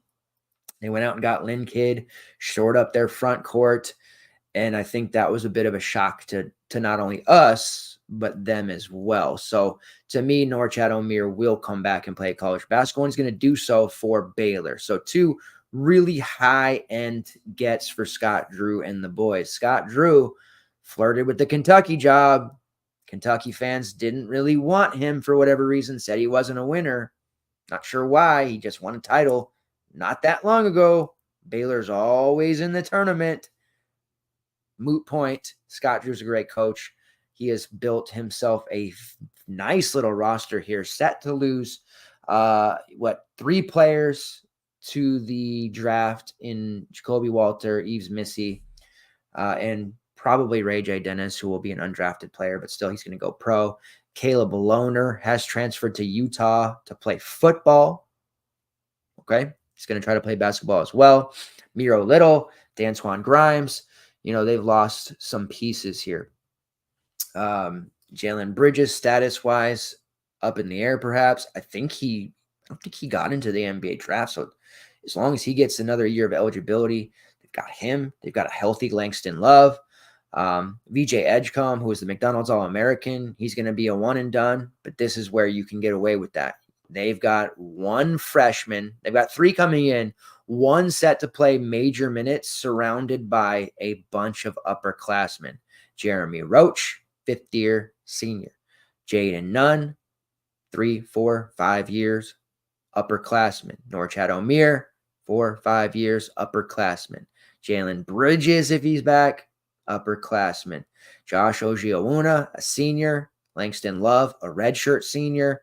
They went out and got Lynn Kidd, shored up their front court. And I think that was a bit of a shock to not only us, but them as well. So to me, Norchad Omier will come back and play college basketball, and he's going to do so for Baylor. So two really high-end gets for Scott Drew and the boys. Scott Drew flirted with the Kentucky job. Kentucky fans didn't really want him for whatever reason, said he wasn't a winner. Not sure why. He just won a title not that long ago. Baylor's always in the tournament. Moot point. Scott Drew's a great coach. He has built himself a nice little roster here, set to lose 3 players to the draft in Jacoby Walter, Yves Missy, and probably Ray J. Dennis, who will be an undrafted player, but still he's going to go pro. Caleb Lohner has transferred to Utah to play football. Okay. He's going to try to play basketball as well. Miro Little, Danswan Grimes. They've lost some pieces here. Jalen Bridges, status-wise, up in the air, perhaps. I don't think he got into the NBA draft. So as long as he gets another year of eligibility, they've got him. They've got a healthy Langston Love. VJ Edgecombe, who is the McDonald's All-American. He's going to be a one and done, but this is where you can get away with that. They've got one freshman. They've got 3 coming in. One set to play major minutes, surrounded by a bunch of upperclassmen. Jeremy Roach, 5th-year senior. Jaden Nunn, 3, 4, 5 years, upperclassman. Norchad Omier, 4, 5 years, upperclassman. Jalen Bridges, if he's back, upperclassman. Josh Ojiawuna, a senior. Langston Love, a redshirt senior.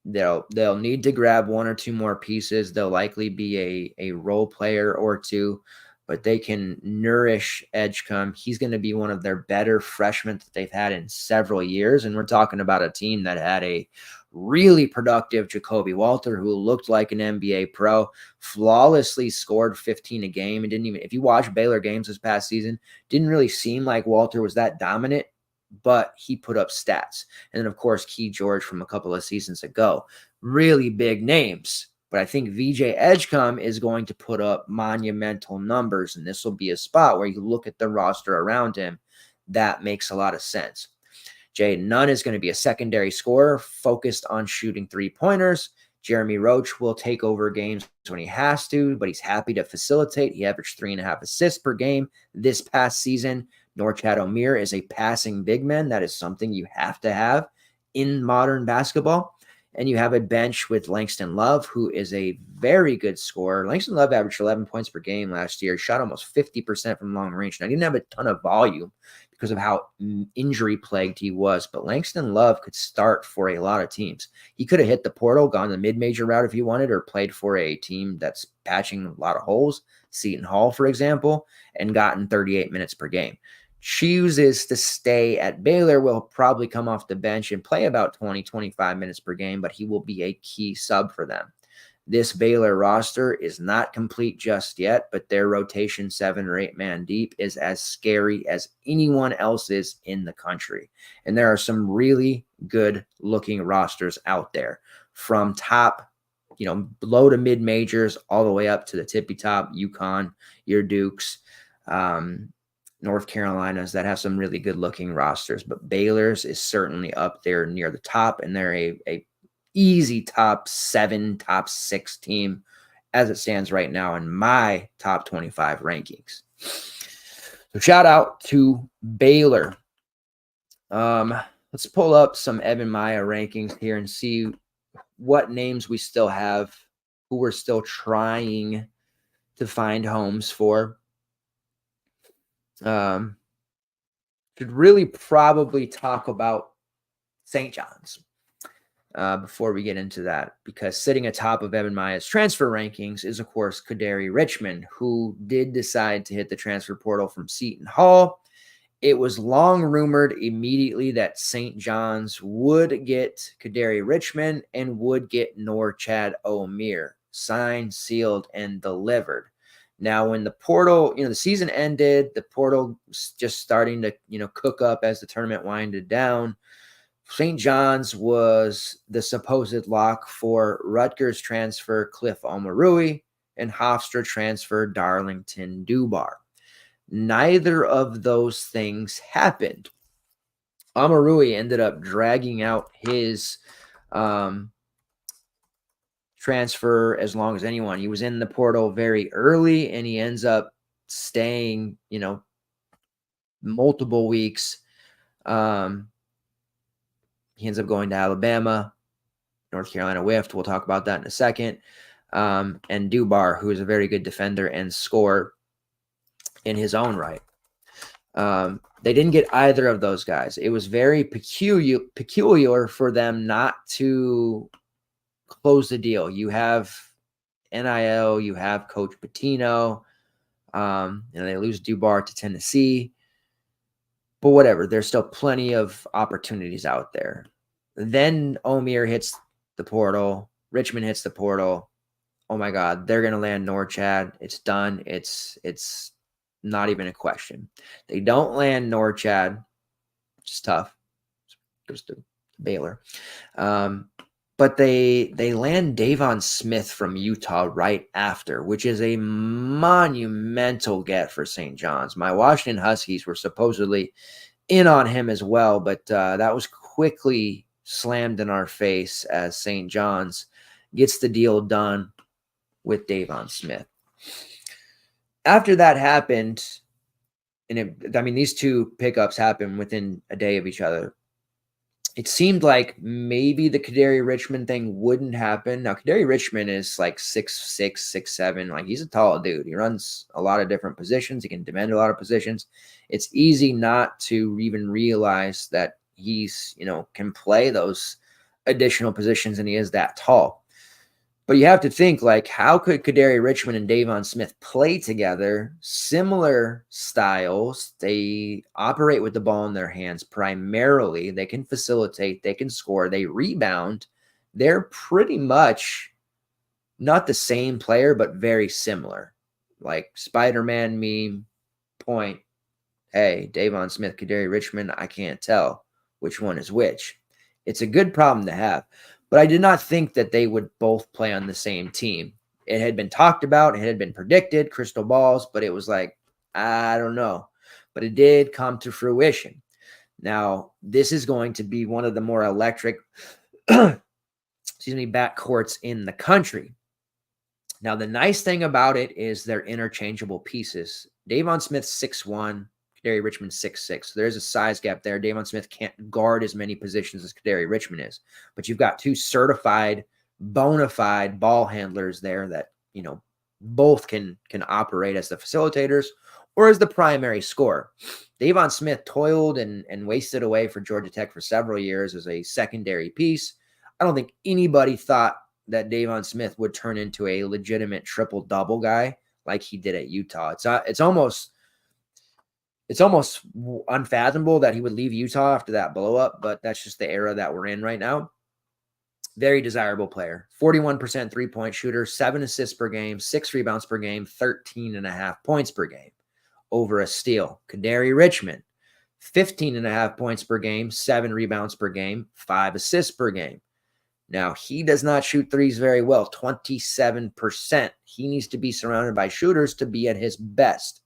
They'll need to grab 1 or 2 more pieces. They'll likely be a role player or 2, but they can nourish Edgecombe. He's going to be one of their better freshmen that they've had in several years. And we're talking about a team that had a really productive Jacoby Walter, who looked like an NBA pro, flawlessly scored 15 a game. And didn't even, if you watch Baylor games this past season, didn't really seem like Walter was that dominant, but he put up stats. And then, of course, Key George from a couple of seasons ago. Really big names. But I think VJ Edgecombe is going to put up monumental numbers, and this will be a spot where you look at the roster around him. That makes a lot of sense. Jaden Nunn is going to be a secondary scorer focused on shooting 3-pointers. Jeremy Roach will take over games when he has to, but he's happy to facilitate. He averaged 3.5 assists per game this past season. Norchad Omier is a passing big man. That is something you have to have in modern basketball. And you have a bench with Langston Love, who is a very good scorer. Langston Love averaged 11 points per game last year, shot almost 50% from long range. Now, he didn't have a ton of volume because of how injury-plagued he was, but Langston Love could start for a lot of teams. He could have hit the portal, gone the mid-major route if he wanted, or played for a team that's patching a lot of holes, Seton Hall, for example, and gotten 38 minutes per game. Chooses to stay at Baylor, will probably come off the bench and play about 20, 25 minutes per game, but he will be a key sub for them. This Baylor roster is not complete just yet, but their rotation 7 or 8 man deep is as scary as anyone else's in the country. And there are some really good looking rosters out there, from top, low to mid majors all the way up to the tippy top, UConn, your Dukes, North Carolinas that have some really good looking rosters, but Baylor's is certainly up there near the top, and they're a easy top 7, top 6 team as it stands right now in my top 25 rankings. So shout out to Baylor. Let's pull up some Evan Maya rankings here and see what names we still have, who we're still trying to find homes for. Should really probably talk about St. John's before we get into that, because sitting atop of Evan Maya's transfer rankings is, of course, Kadari Richmond, who did decide to hit the transfer portal from Seton Hall. It was long rumored immediately that St. John's would get Kadari Richmond and would get Norchad Omier signed, sealed, and delivered. Now, when the portal, the season ended, the portal was just starting to, cook up as the tournament winded down. St. John's was the supposed lock for Rutgers transfer Cliff Omarui and Hofstra transfer Darlington Dubar. Neither of those things happened. Omarui ended up dragging out his transfer as long as anyone. He was in the portal very early, and he ends up staying, multiple weeks. He ends up going to Alabama. North Carolina whiffed. We'll talk about that in a second. And Dubar, who is a very good defender and scorer in his own right. They didn't get either of those guys. It was very peculiar for them not to close the deal. You have NIL, you have Coach Pitino. They lose Dubar to Tennessee. But whatever, there's still plenty of opportunities out there. Then Omier hits the portal. Richmond hits the portal. Oh my God, they're going to land Norchad. It's done. It's not even a question. They don't land Norchad, which is tough. Goes to Baylor. But they land Davon Smith from Utah right after, which is a monumental get for St. John's. My Washington Huskies were supposedly in on him as well, but that was quickly slammed in our face as St. John's gets the deal done with Davon Smith. After that happened, and these two pickups happened within a day of each other. It seemed like maybe the Kadari Richmond thing wouldn't happen. Now, Kadari Richmond is like 6'6", 6'7". Like, he's a tall dude. He runs a lot of different positions. He can defend a lot of positions. It's easy not to even realize that he's, can play those additional positions, and he is that tall. But you have to think, like, how could Kadari Richmond and Davon Smith play together? Similar styles. They operate with the ball in their hands primarily. They can facilitate. They can score. They rebound. They're pretty much not the same player, but very similar. Like Spider-Man meme, point. Hey, Davon Smith, Kadari Richmond, I can't tell which one is which. It's a good problem to have. But I did not think that they would both play on the same team. It had been talked about. It had been predicted, crystal balls, but it was like, I don't know. But it did come to fruition. Now, this is going to be one of the more electric backcourts in the country. Now, the nice thing about it is they're interchangeable pieces. Davon Smith's 6'1", Kadary Richmond 6'6". So there's a size gap there. Davon Smith can't guard as many positions as Kadary Richmond is. But you've got two certified, bona fide ball handlers there that, both can operate as the facilitators or as the primary scorer. Davon Smith toiled and wasted away for Georgia Tech for several years as a secondary piece. I don't think anybody thought that Davon Smith would turn into a legitimate triple-double guy like he did at Utah. It's almost unfathomable that he would leave Utah after that blow-up, but that's just the era that we're in right now. Very desirable player. 41% three-point shooter, 7 assists per game, 6 rebounds per game, 13.5 points per game over a steal. Kadary Richmond, 15.5 points per game, 7 rebounds per game, 5 assists per game. Now, he does not shoot threes very well, 27%. He needs to be surrounded by shooters to be at his best.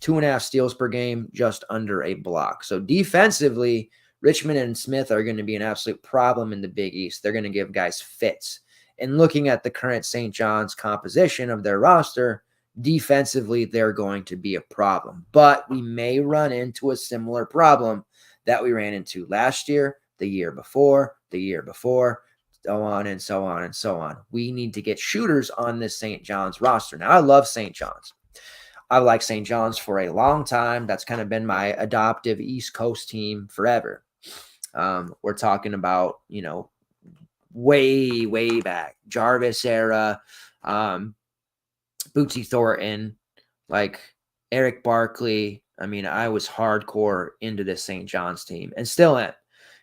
2.5 steals per game, just under a block. So defensively, Richmond and Smith are going to be an absolute problem in the Big East. They're going to give guys fits. And looking at the current St. John's composition of their roster, defensively, they're going to be a problem. But we may run into a similar problem that we ran into last year, the year before, so on and so on and so on. We need to get shooters on this St. John's roster. Now, I love St. John's. I've liked St. John's for a long time. That's kind of been my adoptive East Coast team forever. We're talking about, way back. Jarvis era, Bootsy Thornton, like Eric Barkley. I mean, I was hardcore into this St. John's team and still am.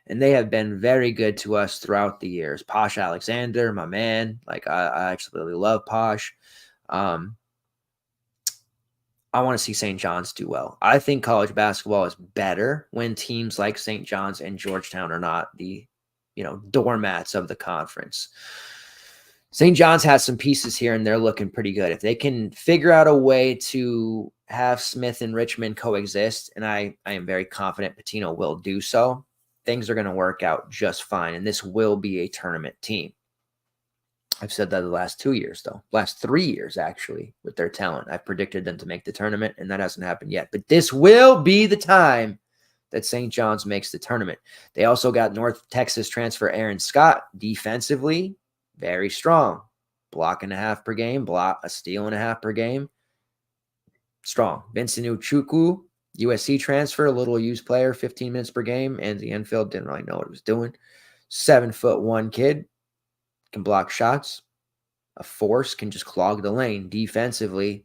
And they have been very good to us throughout the years. Posh Alexander, my man. Like, I actually really love Posh. I want to see St. John's do well. I think college basketball is better when teams like St. John's and Georgetown are not the, doormats of the conference. St. John's has some pieces here, and they're looking pretty good. If they can figure out a way to have Smith and Richmond coexist, and I am very confident Pitino will do so, things are going to work out just fine, and this will be a tournament team. I've said that the last 2 years, though. Last 3 years, actually, with their talent. I've predicted them to make the tournament, and that hasn't happened yet. But this will be the time that St. John's makes the tournament. They also got North Texas transfer Aaron Scott. Defensively, very strong. Block and a half per game, a steal and a half per game. Strong. Vincent Uchukwu, USC transfer, a little used player, 15 minutes per game, and the infield didn't really know what he was doing. 7'1" kid, can block shots. A force, can just clog the lane. Defensively,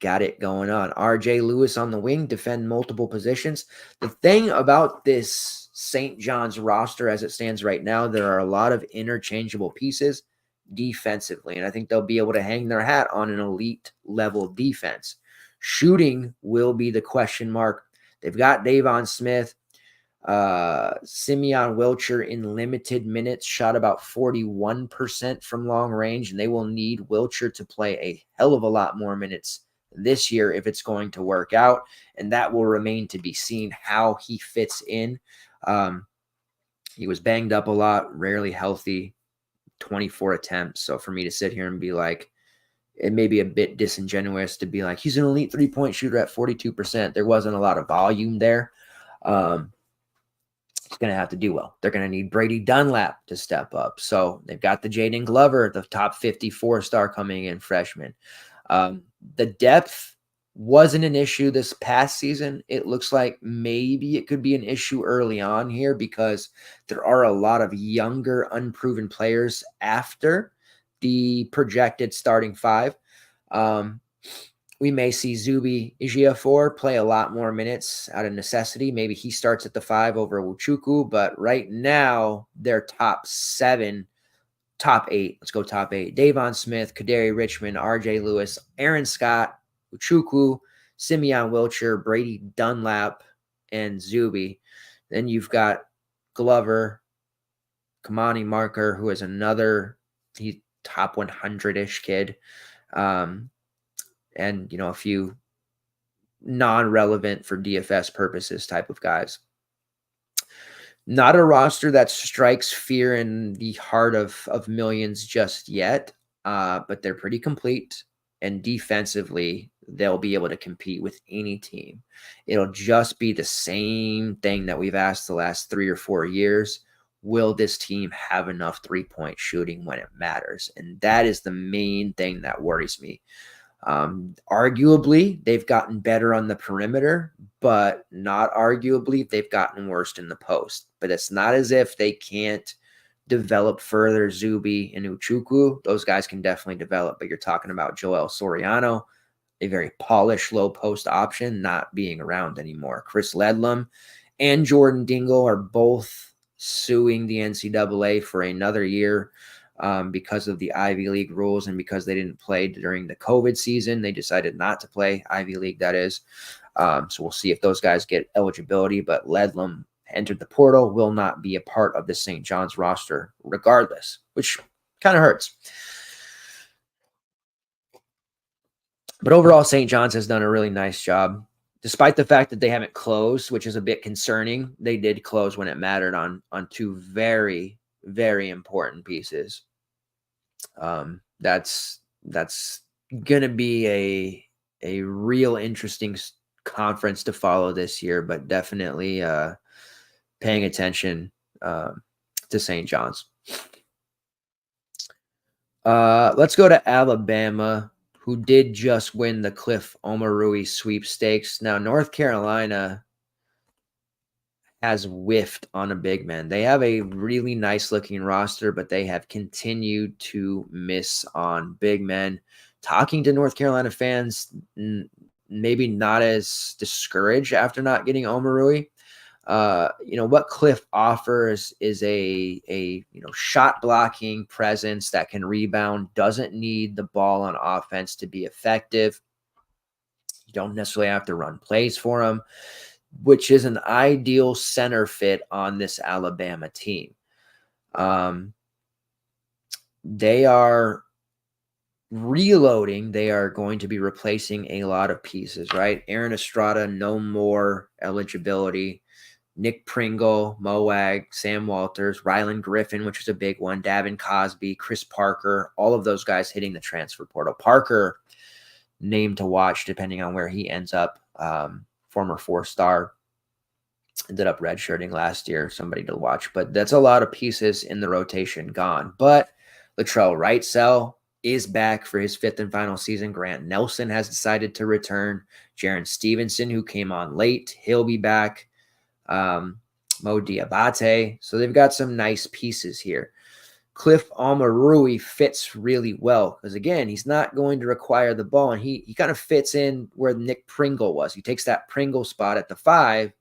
got it going on. RJ Lewis on the wing, defend multiple positions. The thing about this St. John's roster as it stands right now, there are a lot of interchangeable pieces defensively, and I think they'll be able to hang their hat on an elite level defense. Shooting will be the question mark. They've got Davon Smith. Simeon Wilcher in limited minutes shot about 41% from long range, and they will need Wilcher to play a hell of a lot more minutes this year if it's going to work out, and that will remain to be seen how he fits in. He was banged up a lot, rarely healthy, 24 attempts. So for me to sit here and be like, it may be a bit disingenuous to be like, he's an elite three-point shooter at 42%. There wasn't a lot of volume there. He's going to have to do well. They're going to need Brady Dunlap to step up. So they've got the Jaden Glover, the top 54-star coming in freshman. The depth wasn't an issue this past season. It looks like maybe it could be an issue early on here because there are a lot of younger, unproven players after the projected starting five. We may see Zuby Ejiofor play a lot more minutes out of necessity. Maybe he starts at the 5 over Wuchuku, but right now they're top 8. Let's go top 8. Davon Smith, Kadary Richmond, RJ Lewis, Aaron Scott, Wuchuku, Simeon Wilcher, Brady Dunlap, and Zuby. Then you've got Glover, Kamani Marker, who is he's top 100-ish kid. And, a few non-relevant for DFS purposes type of guys. Not a roster that strikes fear in the heart of millions just yet, but they're pretty complete. And defensively, they'll be able to compete with any team. It'll just be the same thing that we've asked the last 3 or 4 years. Will this team have enough three-point shooting when it matters? And that is the main thing that worries me. Arguably, they've gotten better on the perimeter, but not arguably, they've gotten worse in the post. But it's not as if they can't develop further. Zuby and Uchukwu, those guys can definitely develop, but you're talking about Joel Soriano, a very polished low post option, not being around anymore. Chris Ledlam and Jordan Dingle are both suing the NCAA for another year. Because of the Ivy League rules and because they didn't play during the COVID season. They decided not to play Ivy League, that is. So we'll see if those guys get eligibility, but Ledlam entered the portal, will not be a part of the St. John's roster regardless, which kind of hurts. But overall, St. John's has done a really nice job. Despite the fact that they haven't closed, which is a bit concerning, they did close when it mattered on two very, very important pieces. That's going to be a real interesting conference to follow this year, but definitely paying attention to St. John's. Let's go to Alabama, who did just win the Cliff Omarui sweepstakes. Now, North Carolina has whiffed on a big man. They have a really nice looking roster, but they have continued to miss on big men. Talking to North Carolina fans, maybe not as discouraged after not getting Omarui. What Cliff offers is a shot blocking presence that can rebound, doesn't need the ball on offense to be effective. You don't necessarily have to run plays for him, which is an ideal center fit on this Alabama team. They are reloading. They are going to be replacing a lot of pieces, right? Aaron Estrada, no more eligibility. Nick Pringle, Moag, Sam Walters, Rylan Griffin, which is a big one, Davin Cosby, Chris Parker, all of those guys hitting the transfer portal. Parker, name to watch depending on where he ends up. Former 4-star, ended up redshirting last year, somebody to watch. But that's a lot of pieces in the rotation gone. But Latrell Wrightsell is back for his 5th and final season. Grant Nelson has decided to return. Jaron Stevenson, who came on late, he'll be back. Mo Diabate. So they've got some nice pieces here. Cliff Omarui fits really well because, again, he's not going to require the ball, and he kind of fits in where Nick Pringle was. He takes that Pringle spot at the 5,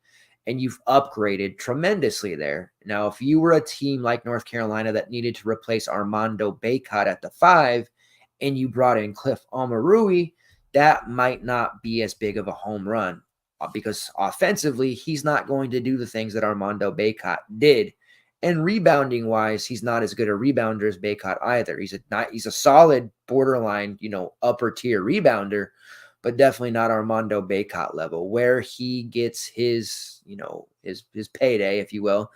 and you've upgraded tremendously there. Now, if you were a team like North Carolina that needed to replace Armando Bacot at the 5, and you brought in Cliff Omarui, that might not be as big of a home run because offensively, he's not going to do the things that Armando Bacot did. And rebounding-wise, he's not as good a rebounder as Bacot either. He's a solid borderline, upper-tier rebounder, but definitely not Armando Bacot level. Where he gets his payday, if you will,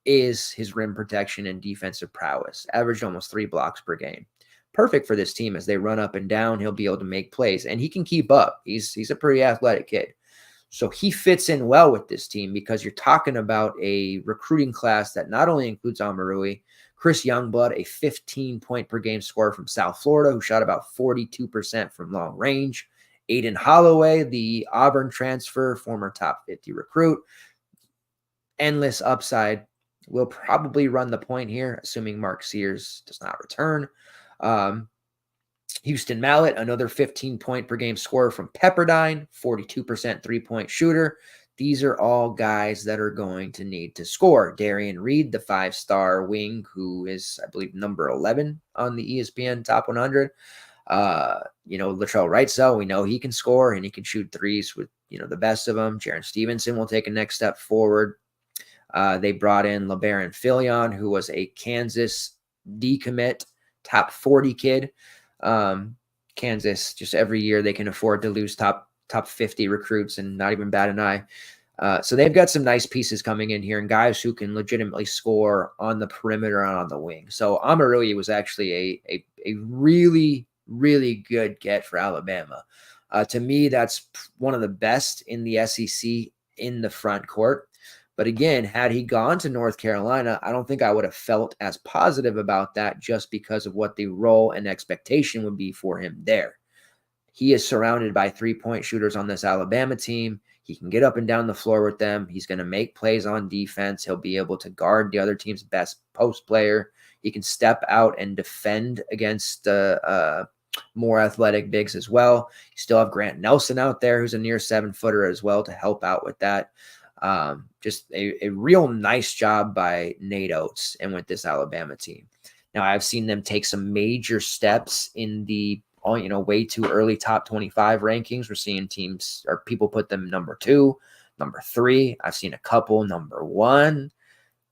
is his rim protection and defensive prowess. Averaged almost 3 blocks per game. Perfect for this team as they run up and down. He'll be able to make plays, and he can keep up. He's a pretty athletic kid. So he fits in well with this team because you're talking about a recruiting class that not only includes Omarui, Chris Youngblood, a 15-point per game scorer from South Florida who shot about 42% from long range. Aiden Holloway, the Auburn transfer, former top 50 recruit. Endless upside. Will probably run the point here, assuming Mark Sears does not return. Houston Mallett, another 15-point per game scorer from Pepperdine, 42% three-point shooter. These are all guys that are going to need to score. Darian Reed, the 5-star wing, who is, I believe, number 11 on the ESPN Top 100. Latrell Wrightsell, we know he can score and he can shoot threes with, the best of them. Jaron Stevenson will take a next step forward. They brought in LeBaron Filion, who was a Kansas decommit, top 40 kid. Kansas, just every year they can afford to lose top 50 recruits and not even bat an eye. So they've got some nice pieces coming in here and guys who can legitimately score on the perimeter and on the wing. So Amaruyi was actually a really, really good get for Alabama. To me, that's one of the best in the SEC in the front court. But again, had he gone to North Carolina, I don't think I would have felt as positive about that just because of what the role and expectation would be for him there. He is surrounded by three-point shooters on this Alabama team. He can get up and down the floor with them. He's going to make plays on defense. He'll be able to guard the other team's best post player. He can step out and defend against more athletic bigs as well. You still have Grant Nelson out there, who's a near 7-footer as well, to help out with that. Just a real nice job by Nate Oates and with this Alabama team. Now, I've seen them take some major steps in the way too early top 25 rankings. We're seeing teams or people put them number 2, number 3. I've seen a couple number 1.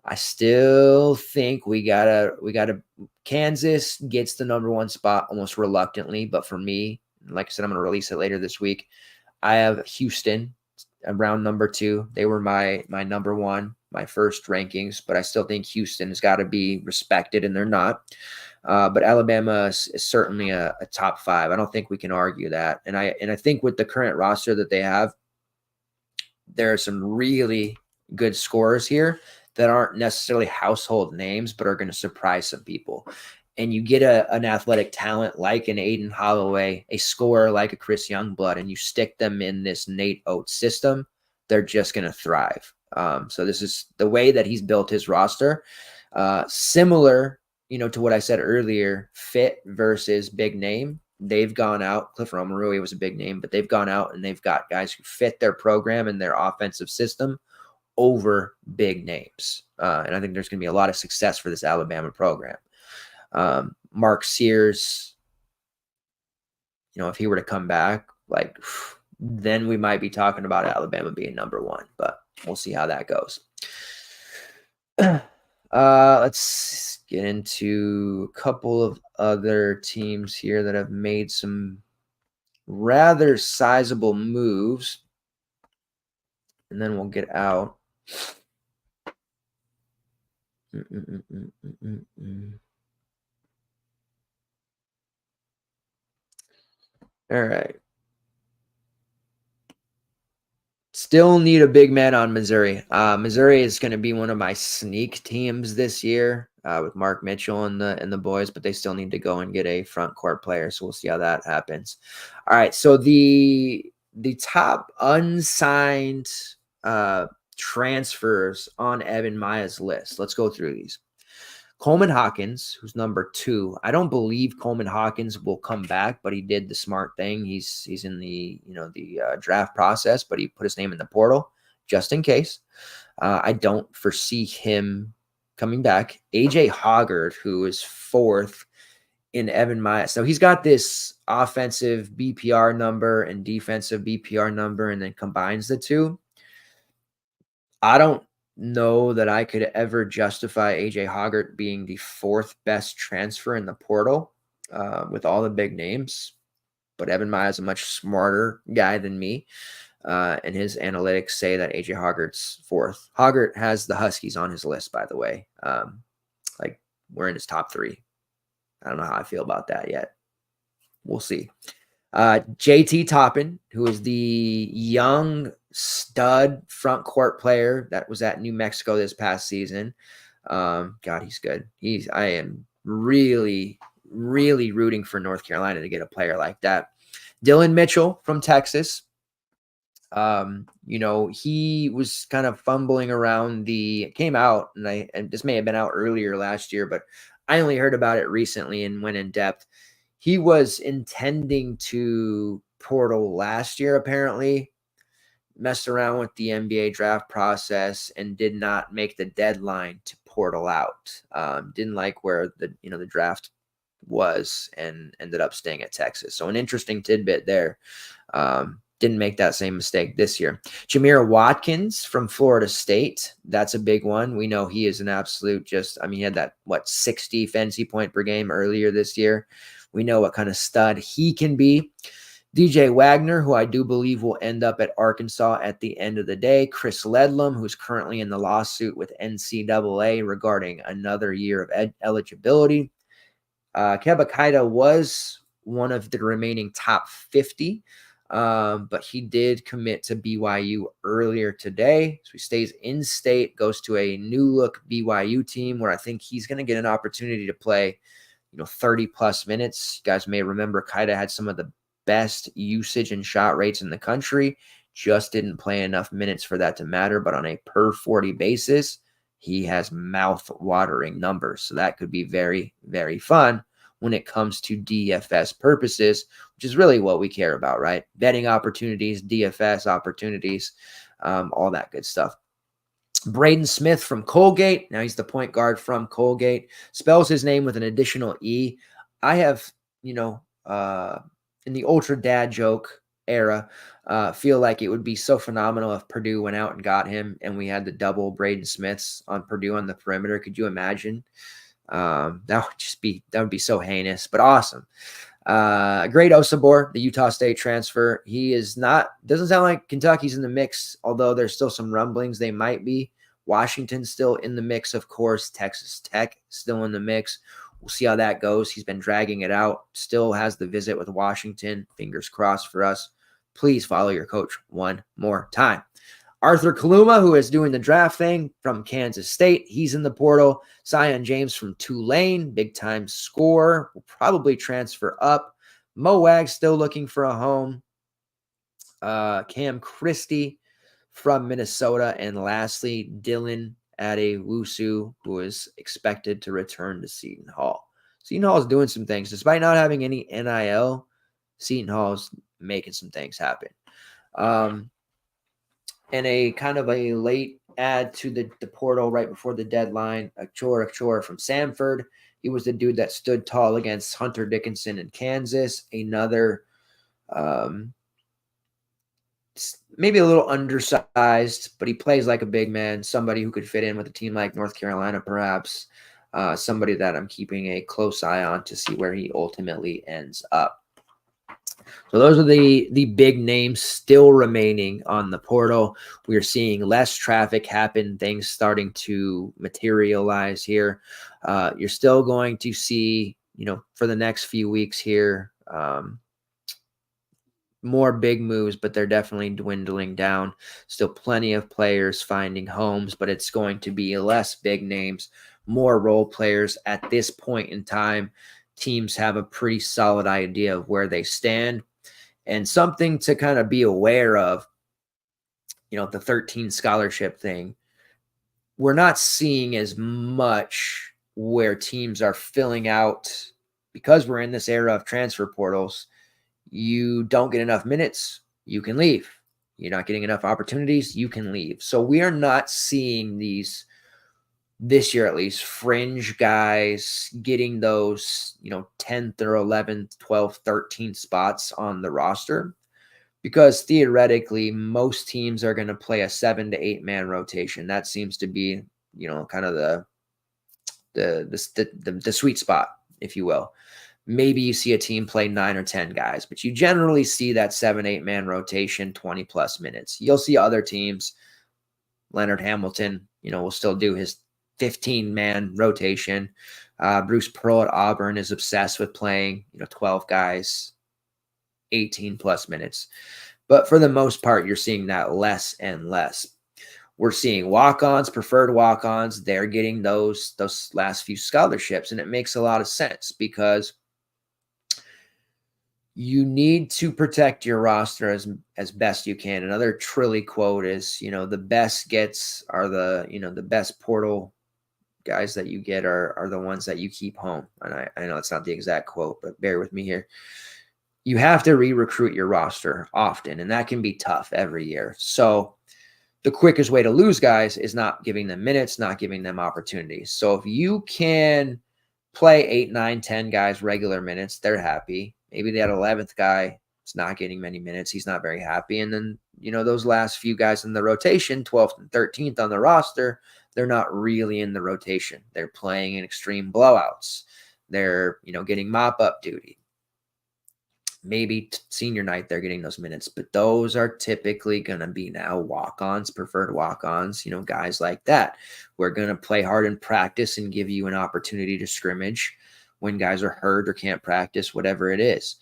I still think we gotta Kansas gets the number 1 spot almost reluctantly, but for me, like I said, I'm gonna release it later this week. I have Houston around number 2. They were my number 1, my first rankings, but I still think Houston has got to be respected, and they're not. But Alabama is certainly a top 5. I don't think we can argue that. And I think with the current roster that they have, there are some really good scorers here that aren't necessarily household names, but are going to surprise some people. And you get an athletic talent like an Aiden Holloway, a scorer like a Chris Youngblood, and you stick them in this Nate Oates system, they're just going to thrive. So this is the way that he's built his roster. Similar, to what I said earlier, fit versus big name. They've gone out. Cliff Omoruyi was a big name, but they've gone out and they've got guys who fit their program and their offensive system over big names. And I think there's going to be a lot of success for this Alabama program. Mark Sears, if he were to come back, then we might be talking about Alabama being number 1, but we'll see how that goes. Let's get into a couple of other teams here that have made some rather sizable moves, and then we'll get out. All right. Still need a big man on Missouri. Missouri is going to be one of my sneak teams this year with Mark Mitchell and the boys, but they still need to go and get a front court player. So we'll see how that happens. All right. So the top unsigned transfers on Evan Maya's list. Let's go through these. Coleman Hawkins, who's number 2. I don't believe Coleman Hawkins will come back, but he did the smart thing. He's in the draft process, but he put his name in the portal just in case. I don't foresee him coming back. AJ Hoggard, who is 4th in Evan Maya. So he's got this offensive BPR number and defensive BPR number, and then combines the two. I don't know that I could ever justify AJ Hoggart being the 4th best transfer in the portal with all the big names. But Evan Maya is a much smarter guy than me. And his analytics say that AJ Hoggart's 4th. Hoggart has the Huskies on his list, by the way. We're in his top 3. I don't know how I feel about that yet. We'll see. JT Toppin, who is the young stud front court player that was at New Mexico this past season. God, he's good. I am really, really rooting for North Carolina to get a player like that. Dylan Mitchell from Texas. He was kind of fumbling around came out, and this may have been out earlier last year, but I only heard about it recently and went in depth. He was intending to portal last year, apparently, messed around with the NBA draft process and did not make the deadline to portal out. Didn't like where the draft was and ended up staying at Texas. So an interesting tidbit there. Didn't make that same mistake this year. Jameer Watkins from Florida State. That's a big one. We know he is an absolute he had that, 60 fantasy point per game earlier this year. We know what kind of stud he can be. DJ Wagner, who I do believe will end up at Arkansas at the end of the day. Chris Ledlam, who's currently in the lawsuit with NCAA regarding another year of eligibility. Keba Kaida was one of the remaining top 50, but he did commit to BYU earlier today. So he stays in state, goes to a new look BYU team where I think he's going to get an opportunity to play, 30 plus minutes. You guys may remember Kaida had some of the best usage and shot rates in the country, just didn't play enough minutes for that to matter. But on a per 40 basis, he has mouth-watering numbers. So that could be very, very fun when it comes to DFS purposes, which is really what we care about, right? Betting opportunities, DFS opportunities, all that good stuff. Braden Smith from Colgate. Now he's the point guard from Colgate. Spells his name with an additional E. I have, in the ultra dad joke era, feel like it would be so phenomenal if Purdue went out and got him and we had the double Braden Smiths on Purdue on the perimeter. Could you imagine? That would be so heinous, but awesome. Great Osabor, the Utah State transfer. He doesn't sound like Kentucky's in the mix, although there's still some rumblings they might be. Washington's still in the mix, of course. Texas Tech still in the mix. We'll see how that goes. He's been dragging it out. Still has the visit with Washington. Fingers crossed for us. Please follow your coach one more time. Arthur Kaluma, who is doing the draft thing from Kansas State. He's in the portal. Zion James from Tulane, big-time scorer, will probably transfer up. Mo Wag's still looking for a home. Cam Christie from Minnesota. And lastly, Dylan Adewusu, who is expected to return to Seton Hall. Seton Hall is doing some things. Despite not having any NIL, Seton Hall is making some things happen. And a kind of a late add to the portal right before the deadline, Achor from Samford. He was the dude that stood tall against Hunter Dickinson in Kansas. Another maybe a little undersized, but he plays like a big man, somebody who could fit in with a team like North Carolina perhaps, somebody that I'm keeping a close eye on to see where he ultimately ends up. So those are the big names still remaining on the portal. We are seeing less traffic happen, things starting to materialize here. You're still going to see, for the next few weeks here, more big moves, but they're definitely dwindling down. Still plenty of players finding homes, but it's going to be less big names, more role players at this point in time. Teams have a pretty solid idea of where they stand. And something to kind of be aware of, the 13 scholarship thing, we're not seeing as much where teams are filling out because we're in this era of transfer portals. You don't get enough minutes, you can leave. You're not getting enough opportunities, you can leave. So we are not seeing these, this year at least, fringe guys getting those, 10th or 11th, 12th, 13th spots on the roster, because theoretically most teams are going to play a 7 to 8 man rotation. That seems to be, kind of the sweet spot, if you will. Maybe you see a team play 9 or 10 guys, but you generally see that 7-8 man rotation, 20 plus minutes. You'll see other teams, Leonard Hamilton, will still do his 15-man rotation. Bruce Pearl at Auburn is obsessed with playing, 12 guys, 18 plus minutes. But for the most part, you're seeing that less and less. We're seeing walk-ons, preferred walk-ons. They're getting those last few scholarships, and it makes a lot of sense because you need to protect your roster as best you can. Another Trilly quote is, the best gets are the best portal guys that you get are the ones that you keep home. And I know it's not the exact quote, but bear with me here. You have to re-recruit your roster often, and that can be tough every year. So the quickest way to lose guys is not giving them minutes, not giving them opportunities. So if you can play 8, 9, 10 guys regular minutes, they're happy. Maybe that 11th guy is not getting many minutes. He's not very happy. And then, those last few guys in the rotation, 12th and 13th on the roster, they're not really in the rotation. They're playing in extreme blowouts. They're, getting mop-up duty. Maybe senior night they're getting those minutes, but those are typically going to be now walk-ons, preferred walk-ons, guys like that. We're going to play hard in practice and give you an opportunity to scrimmage when guys are hurt or can't practice, whatever it is.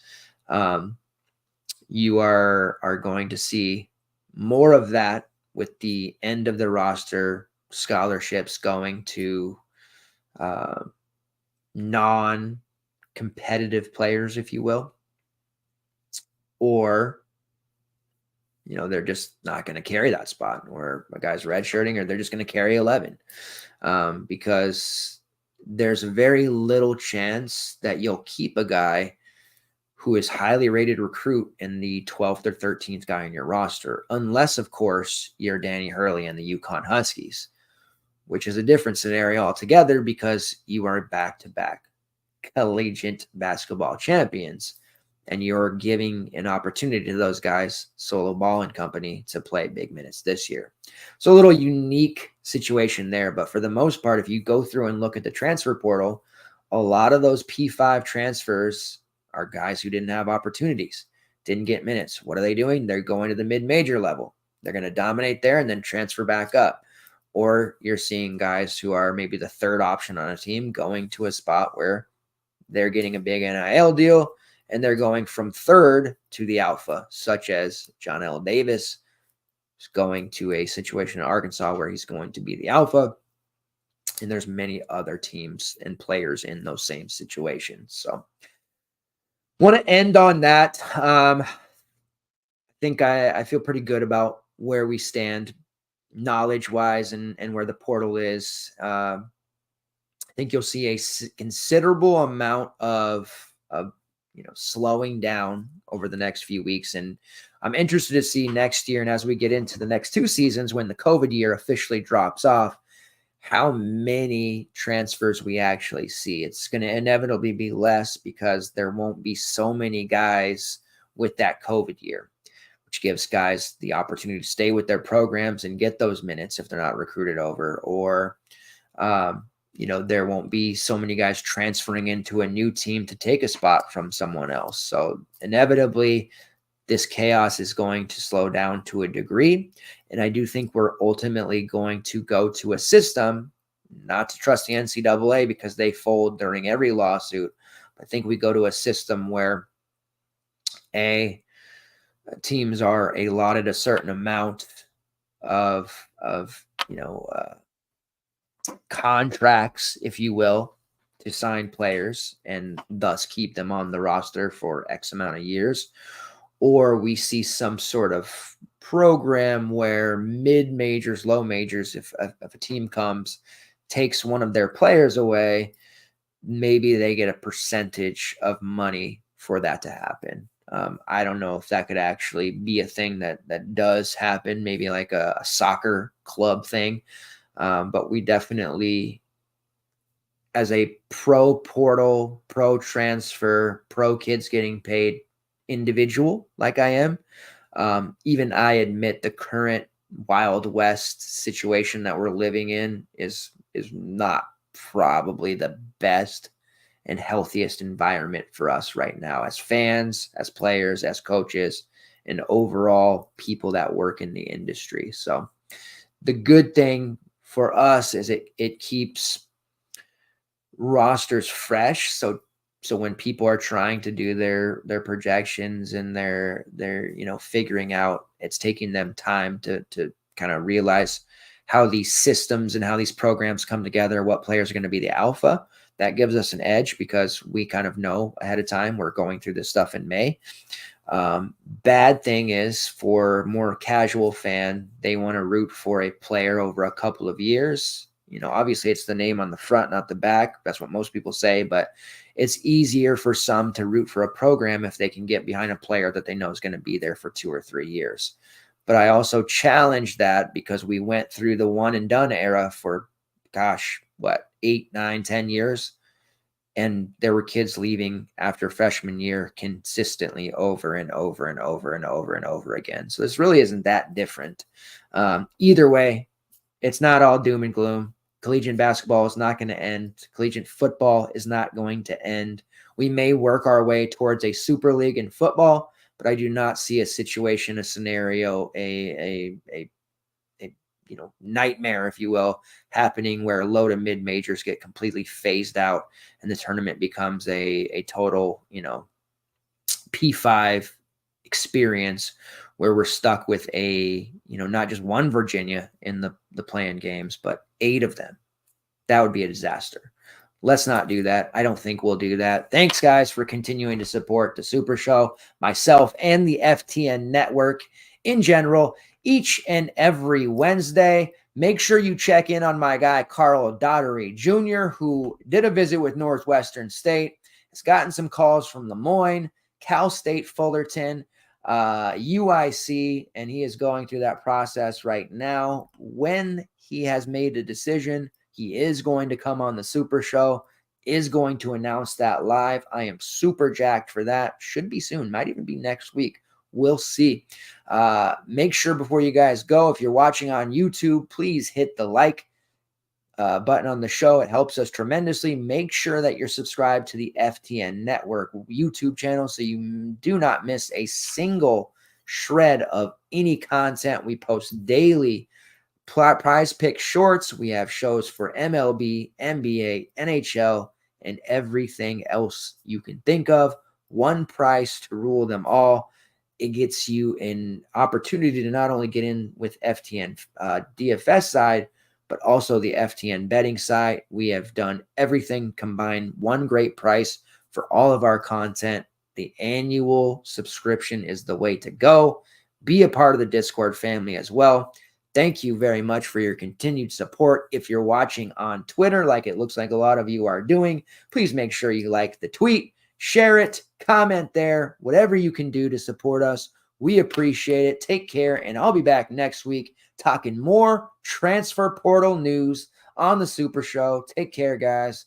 You are going to see more of that with the end of the roster scholarships going to non-competitive players, if you will. Or, they're just not going to carry that spot, or a guy's redshirting, or they're just going to carry 11, because there's a very little chance that you'll keep a guy who is highly rated recruit in the 12th or 13th guy in your roster, unless, of course, you're Danny Hurley and the UConn Huskies, which is a different scenario altogether because you are back-to-back collegiate basketball champions. And you're giving an opportunity to those guys, Solo Ball and company, to play big minutes this year. So a little unique situation there. But for the most part, if you go through and look at the transfer portal, a lot of those P5 transfers are guys who didn't have opportunities, didn't get minutes. What are they doing? They're going to the mid-major level. They're going to dominate there and then transfer back up. Or you're seeing guys who are maybe the third option on a team going to a spot where they're getting a big NIL deal, and they're going from third to the alpha, such as John L. Davis is going to a situation in Arkansas where he's going to be the alpha. And there's many other teams and players in those same situations. So want to end on that. I think I feel pretty good about where we stand knowledge-wise and where the portal is. I think you'll see a considerable amount of slowing down over the next few weeks. And I'm interested to see next year, and as we get into the next two seasons, when the COVID year officially drops off, how many transfers we actually see. It's going to inevitably be less because there won't be so many guys with that COVID year, which gives guys the opportunity to stay with their programs and get those minutes if they're not recruited over, or there won't be so many guys transferring into a new team to take a spot from someone else. So inevitably, this chaos is going to slow down to a degree. And I do think we're ultimately going to go to a system, not to trust the NCAA because they fold during every lawsuit. I think we go to a system where teams are allotted a certain amount of contracts, if you will, to sign players and thus keep them on the roster for X amount of years. Or we see some sort of program where mid-majors, low majors, if a team comes, takes one of their players away, maybe they get a percentage of money for that to happen. I don't know if that could actually be a thing that does happen, maybe like a soccer club thing. But we definitely, as a pro portal, pro transfer, pro kids getting paid individual like I am, even I admit the current Wild West situation that we're living in is not probably the best and healthiest environment for us right now as fans, as players, as coaches, and overall people that work in the industry. So the good thing for us is it keeps rosters fresh. So when people are trying to do their projections and they're figuring out, it's taking them time to kind of realize how these systems and how these programs come together, what players are going to be the alpha. That gives us an edge because we kind of know ahead of time we're going through this stuff in May. Bad thing is, for more casual fan, they want to root for a player over a couple of years. Obviously it's the name on the front, not the back. That's what most people say, but it's easier for some to root for a program if they can get behind a player that they know is going to be there for 2 or 3 years. But I also challenge that because we went through the one and done era for, 8, 9, 10 years. And there were kids leaving after freshman year consistently over and over and over and over and over again. So this really isn't that different. Either way, it's not all doom and gloom. Collegiate basketball is not going to end. Collegiate football is not going to end. We may work our way towards a super league in football, but I do not see a situation, a scenario, a nightmare, if you will, happening where low to mid majors get completely phased out and the tournament becomes a total, P5 experience where we're stuck with not just one Virginia in the play-in games, but 8 of them. That would be a disaster. Let's not do that. I don't think we'll do that. Thanks, guys, for continuing to support the Super Show, myself, and the FTN network in general each and every Wednesday. Make sure you check in on my guy, Carl Daughtery Jr., who did a visit with Northwestern State, has gotten some calls from Lemoyne, Cal State Fullerton, UIC, and he is going through that process right now. When he has made a decision, he is going to come on the Super Show, is going to announce that live. I am super jacked for that. Should be soon. Might even be next week. We'll see. Make sure before you guys go, if you're watching on YouTube, please hit the like button on the show. It helps us tremendously. Make sure that you're subscribed to the FTN Network YouTube channel so you do not miss a single shred of any content. We post daily prize pick shorts. We have shows for MLB, NBA, NHL, and everything else you can think of. One price to rule them all. It gets you an opportunity to not only get in with FTN DFS side, but also the FTN betting side. We have done everything combined. One great price for all of our content. The annual subscription is the way to go. Be a part of the Discord family as well. Thank you very much for your continued support. If you're watching on Twitter, like it looks like a lot of you are doing, please make sure you like the tweet, share it, comment there, whatever you can do to support us. We appreciate it. Take care, and I'll be back next week talking more transfer portal news on the Super Show. Take care, guys.